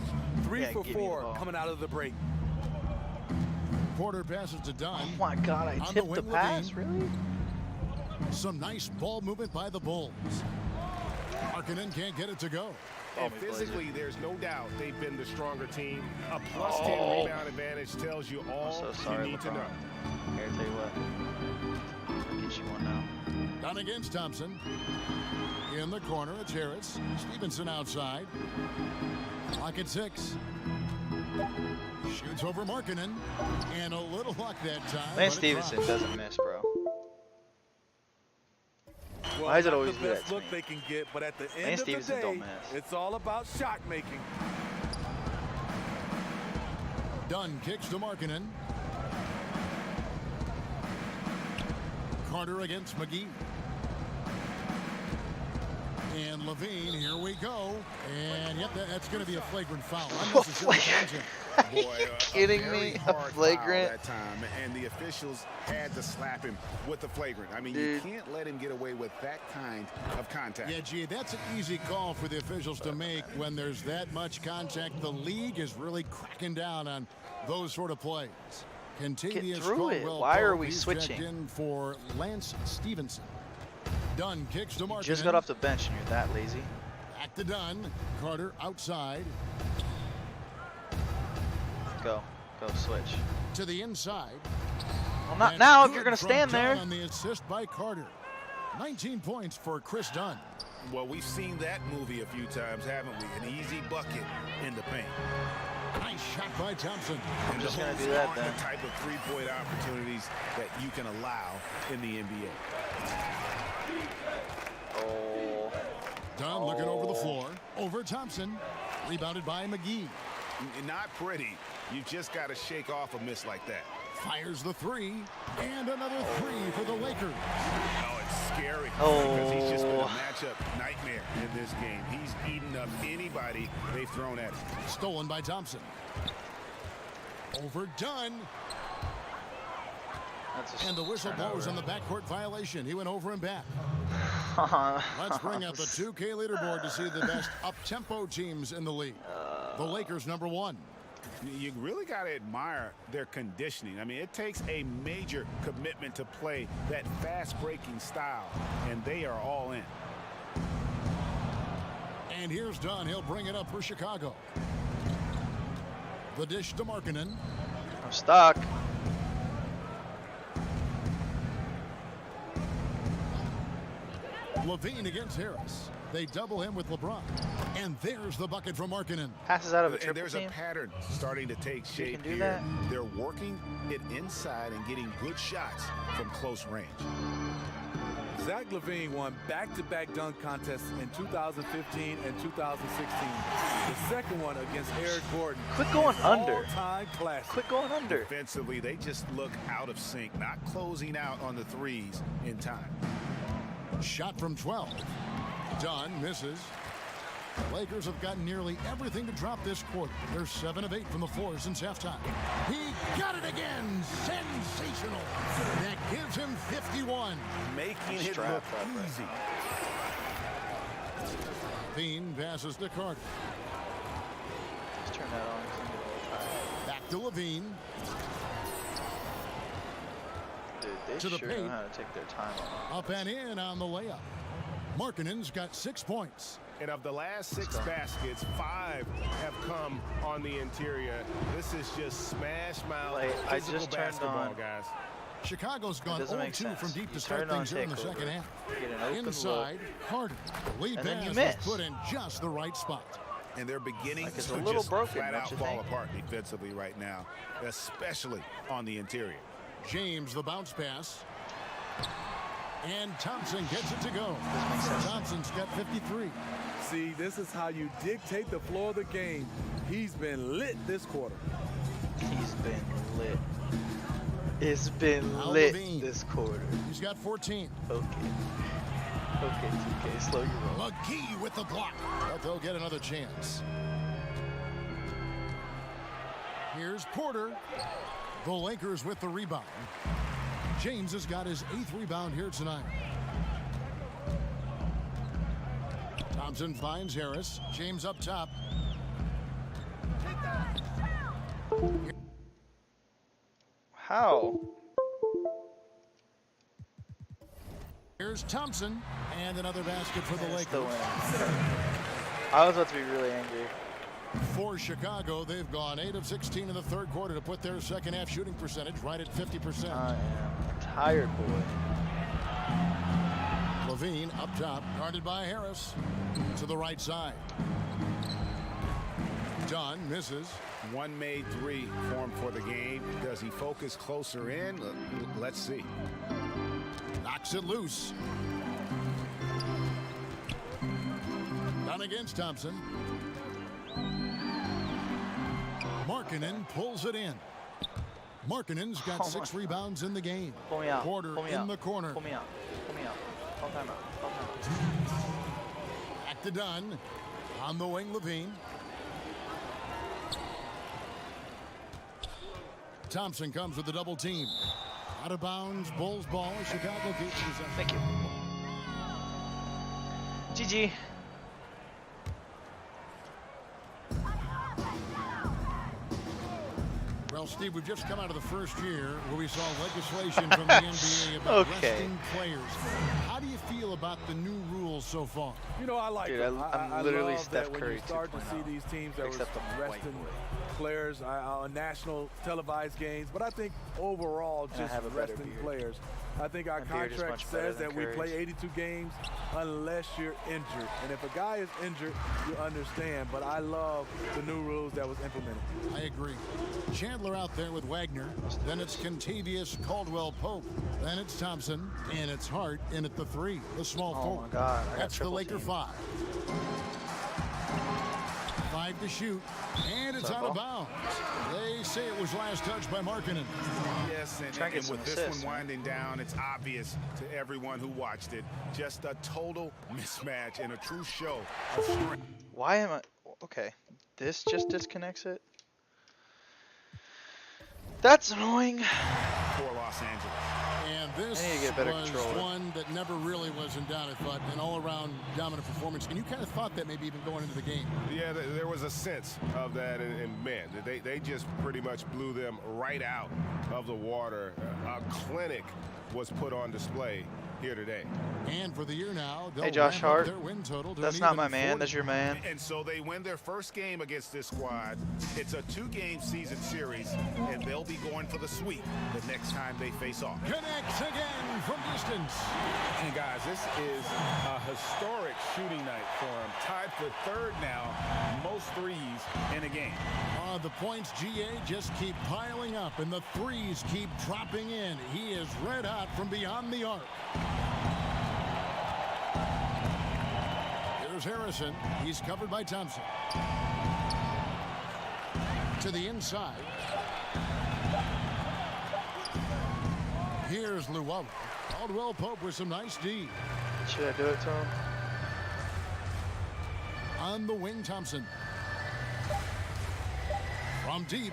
Speaker 14: 3 for
Speaker 1: give me the
Speaker 14: 4
Speaker 1: ball.
Speaker 14: coming out of the break.
Speaker 8: Porter passes to Dunn.
Speaker 1: Oh my God, I
Speaker 8: On
Speaker 1: tipped the
Speaker 8: wing,
Speaker 1: pass,
Speaker 8: Levine.
Speaker 1: really?
Speaker 8: Some nice ball movement by the Bulls. Markkanen can't get it to go.
Speaker 9: And physically, there's no doubt they've been the stronger team. A plus 10 rebound advantage tells you all
Speaker 1: so sorry,
Speaker 9: you need to
Speaker 1: LeBron.
Speaker 9: know.
Speaker 1: Here, tell you what. I'll get you one now.
Speaker 8: Down against Thompson. In the corner, it's Harris. Stevenson outside. Clock at 6. Shoots over Markkanen. And a little luck that time.
Speaker 1: Lance Stevenson doesn't miss, bro.
Speaker 14: Well,
Speaker 1: Why is it
Speaker 14: not
Speaker 1: always
Speaker 14: the
Speaker 1: do that
Speaker 14: best
Speaker 1: to
Speaker 14: look
Speaker 1: me?
Speaker 14: they can get, but at the end
Speaker 1: Lance
Speaker 14: of the
Speaker 1: Stevenson
Speaker 14: day,
Speaker 1: don't miss.
Speaker 14: it's all about shot making.
Speaker 8: Dunn kicks to Markkanen. Carter against McGee. And Levine, here we go. And yep, that's going to be a flagrant foul. Unnecessary contact.
Speaker 9: Boy,
Speaker 1: kidding
Speaker 9: very
Speaker 1: me? A
Speaker 9: hard foul
Speaker 1: flagrant?
Speaker 9: that time, and the officials had to slap him with the flagrant. I mean,
Speaker 1: Dude.
Speaker 9: you can't let him get away with that kind of contact.
Speaker 8: Yeah, gee, that's an easy call for the officials to make when there's that much contact. The league is really cracking down on those sort of plays. Contagious
Speaker 1: through it.
Speaker 8: Caldwell
Speaker 1: Why are
Speaker 8: Pope,
Speaker 1: we
Speaker 8: he's
Speaker 1: switching?
Speaker 8: checked in for Lance Stevenson. Dunn kicks to Markkanen.
Speaker 1: Just got off the bench and you're that lazy.
Speaker 8: Back to Dunn. Carter outside.
Speaker 1: Go switch.
Speaker 8: To the inside.
Speaker 1: Well, not
Speaker 8: And
Speaker 1: now if
Speaker 8: good
Speaker 1: you're gonna
Speaker 8: from
Speaker 1: stand
Speaker 8: Dunn
Speaker 1: there.
Speaker 8: on the assist by Carter. 19 points for Chris Dunn.
Speaker 9: Well, we've seen that movie a few times, haven't we? An easy bucket in the paint.
Speaker 8: Nice shot by Thompson.
Speaker 1: I'm just gonna do
Speaker 9: Those
Speaker 1: that
Speaker 9: aren't
Speaker 1: then.
Speaker 9: the type of three-point opportunities that you can allow in the NBA.
Speaker 1: Oh.
Speaker 8: Dunn looking over the floor. Over Thompson. Rebounded by McGee.
Speaker 9: Not pretty. You just got to shake off a miss like that.
Speaker 8: Fires the 3. And another 3 for the Lakers.
Speaker 9: Oh, it's scary.
Speaker 1: Oh.
Speaker 9: Because he's just been a matchup nightmare in this game. He's eaten up anybody they've thrown at him.
Speaker 8: Stolen by Thompson. Over Dunn. And the whistle blows on the backcourt violation. He went over and back. Let's bring up the 2K leaderboard to see the best up-tempo teams in the league. The Lakers, number 1.
Speaker 9: You really got to admire their conditioning. I mean, it takes a major commitment to play that fast-breaking style, and they are all in.
Speaker 8: And here's Dunn. He'll bring it up for Chicago. The dish to Markkanen.
Speaker 1: I'm stuck.
Speaker 8: Levine against Harris. They double him with LeBron. And there's the bucket from Markkanen.
Speaker 1: Passes out of a triple
Speaker 9: and there's
Speaker 1: team.
Speaker 9: a pattern starting to take shape
Speaker 1: do
Speaker 9: here.
Speaker 1: that?
Speaker 9: They're working it inside and getting good shots from close range.
Speaker 14: Zach LaVine won back-to-back dunk contests in 2015 and 2016. The second one against Eric Gordon.
Speaker 1: Quit going under.
Speaker 14: All-time classic.
Speaker 1: Quit going under.
Speaker 9: Defensively, they just look out of sync, not closing out on the threes in time.
Speaker 8: Shot from 12. Dunn misses. The Lakers have gotten nearly everything to drop this quarter. They're 7 of 8 from the floor since halftime. He got it again. Sensational. That gives him 51.
Speaker 9: Making it look easy.
Speaker 8: Bean passes to Carter.
Speaker 1: Let's turn that on.
Speaker 8: Back to Levine.
Speaker 1: Dude, they
Speaker 8: To the
Speaker 1: sure
Speaker 8: paint.
Speaker 1: know how to take their time on
Speaker 8: Up and in on the layup. Markkanen's got 6 points.
Speaker 15: And of the last 6 baskets, 5 have come on the interior. This is just smash mouth
Speaker 1: I just turned
Speaker 15: basketball,
Speaker 1: on.
Speaker 15: guys.
Speaker 8: Chicago's gone
Speaker 1: doesn't make
Speaker 8: 0-2 from
Speaker 1: sense.
Speaker 8: deep
Speaker 1: You
Speaker 8: to start
Speaker 1: turn on
Speaker 8: things here in the
Speaker 1: takeover,
Speaker 8: second half.
Speaker 1: get an open
Speaker 8: Inside, Carter. The lead
Speaker 1: and then you
Speaker 8: pass
Speaker 1: miss.
Speaker 8: was put in just the right spot.
Speaker 9: And they're beginning
Speaker 1: Like it's
Speaker 9: to
Speaker 1: a little
Speaker 9: just
Speaker 1: broken,
Speaker 9: flat
Speaker 1: don't
Speaker 9: out
Speaker 1: you
Speaker 9: fall
Speaker 1: think?
Speaker 9: apart defensively right now, especially on the interior.
Speaker 8: James, the bounce pass. And Thompson gets it to go. Thompson's got 53.
Speaker 14: See, this is how you dictate the flow of the game. He's been lit this quarter.
Speaker 1: He's been lit. It's been
Speaker 8: Now
Speaker 1: lit
Speaker 8: Levine.
Speaker 1: this quarter.
Speaker 8: He's got 14.
Speaker 1: Okay. Okay, 2K, slow your roll.
Speaker 8: McGee with the block. But they'll get another chance. Here's Porter. The Lakers with the rebound. James has got his 8th rebound here tonight. Thompson finds Harris. James up top.
Speaker 1: How?
Speaker 8: Here's Thompson. And another basket for the
Speaker 1: It's the
Speaker 8: Lakers.
Speaker 1: win. I was about to be really angry.
Speaker 8: For Chicago, they've gone 8 of 16 in the third quarter to put their second half shooting percentage right at 50%.
Speaker 1: I am tired, boy.
Speaker 8: Levine up top, guarded by Harris. To the right side. Dunn misses.
Speaker 9: One made 3 for him for the game. Does he focus closer in? Let's see.
Speaker 8: Knocks it loose. Down against Thompson. Markkanen pulls it in. Markkanen's got 6 rebounds in the game.
Speaker 1: Pull me out.
Speaker 8: Porter
Speaker 1: Pull me
Speaker 8: in
Speaker 1: out.
Speaker 8: the corner.
Speaker 1: Pull me out. Pull me out. Call timeout. Call timeout.
Speaker 8: Back to Dunn. On the wing, Levine. Thompson comes with the double team. Out of bounds, Bulls ball. Chicago keeps possession.
Speaker 1: Thank you. GG.
Speaker 8: Well, Steve, we've just come out of the first year where we saw legislation from the NBA about resting players. How do you feel about the new rules so far?
Speaker 14: You know, I like it.
Speaker 1: I'm literally
Speaker 14: love
Speaker 1: Steph
Speaker 14: that when
Speaker 1: Curry
Speaker 14: you start to
Speaker 1: 2.0.
Speaker 14: see these teams that
Speaker 1: Except I'm
Speaker 14: were
Speaker 1: a white
Speaker 14: resting
Speaker 1: boy.
Speaker 14: players on national televised games. But I think overall,
Speaker 1: And I
Speaker 14: just
Speaker 1: have a better
Speaker 14: resting
Speaker 1: beard.
Speaker 14: players. I think our
Speaker 1: My beard is
Speaker 14: contract
Speaker 1: much better
Speaker 14: says
Speaker 1: than
Speaker 14: that we play
Speaker 1: Curry's.
Speaker 14: 82 games unless you're injured. And if a guy is injured, you understand. But I love the new rules that was implemented.
Speaker 8: I agree. Chandler out there with Wagner. Then it's Contavious Caldwell-Pope. Then it's Thompson. And it's Hart in at the 3. The small
Speaker 1: Oh,
Speaker 8: forward.
Speaker 1: my God. I got
Speaker 8: That's the
Speaker 1: triple
Speaker 8: Laker
Speaker 1: team.
Speaker 8: 5. 5 to shoot. And it's
Speaker 1: What's up,
Speaker 8: out of
Speaker 1: ball?
Speaker 8: bounds. They say it was last touched by Markkanen.
Speaker 9: Yes, and
Speaker 1: Try and get some
Speaker 9: with this
Speaker 1: assists,
Speaker 9: one
Speaker 1: man.
Speaker 9: winding down, it's obvious to everyone who watched it. Just a total mismatch and a true show of strength.
Speaker 1: Why am I? Okay, this just disconnects it. That's annoying.
Speaker 9: For Los Angeles.
Speaker 8: And this
Speaker 1: I need to get a better
Speaker 8: was
Speaker 1: controller.
Speaker 8: one that never really was in doubt, I thought. An all-around dominant performance. And you kind of thought that maybe even going into the game.
Speaker 15: Yeah, there was a sense of that, and man, they just pretty much blew them right out of the water. A clinic was put on display
Speaker 9: here today.
Speaker 8: And for the year now, they'll
Speaker 1: Hey, Josh
Speaker 8: ramp up
Speaker 1: Hart.
Speaker 8: their win total to
Speaker 1: That's
Speaker 8: an
Speaker 1: not
Speaker 8: even
Speaker 1: my man.
Speaker 8: 40.
Speaker 1: That's your man.
Speaker 9: And so they win their first game against this squad. It's a 2-game season series, and they'll be going for the sweep the next time they face off.
Speaker 8: Connects again from distance.
Speaker 9: And guys, this is a historic shooting night for him. Tied for third now, most threes in a game.
Speaker 8: The points, GA, just keep piling up, and the threes keep dropping in. He is red hot from beyond the arc. Here's Harrison. He's covered by Thompson. To the inside. Here's Luwawu. Caldwell Pope with some nice D.
Speaker 1: Should I do it to him?
Speaker 8: On the wing, Thompson. From deep.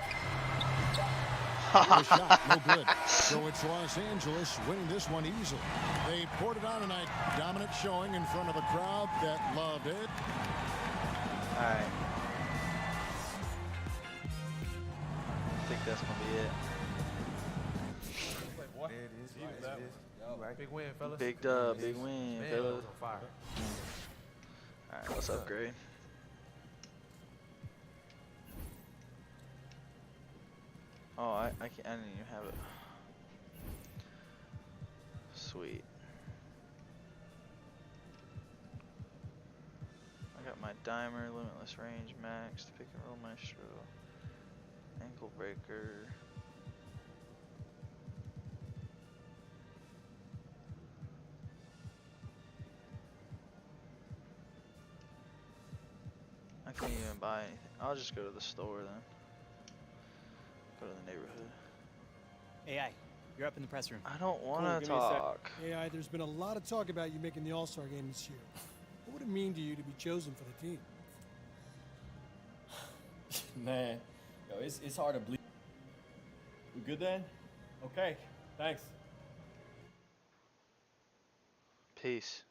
Speaker 8: Shot, no good. So it's Los Angeles winning this one easily. They poured it on tonight. Dominant showing in front of a crowd that loved it.
Speaker 1: All right. I think that's going to be it.
Speaker 16: Big win, fellas.
Speaker 1: Big dub, big win, fellas.
Speaker 16: Fire.
Speaker 1: All right, let's upgrade. Oh, I can't. I didn't even have it. Sweet. I got my dimer, limitless range, max, pick and roll maestro, ankle breaker. I can't even buy anything. I'll just go to the store then. Go to the neighborhood.
Speaker 17: AI, you're up in the press room.
Speaker 1: I don't want to talk.
Speaker 18: AI, there's been a lot of talk about you making the All-Star game this year. What would it mean to you to be chosen for the team?
Speaker 12: Man, yo, it's hard to believe. We good then? Okay, thanks.
Speaker 1: Peace.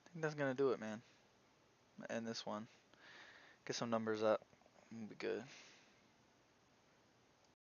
Speaker 1: I think that's gonna do it, man. End this one. Get some numbers up. We'll be good.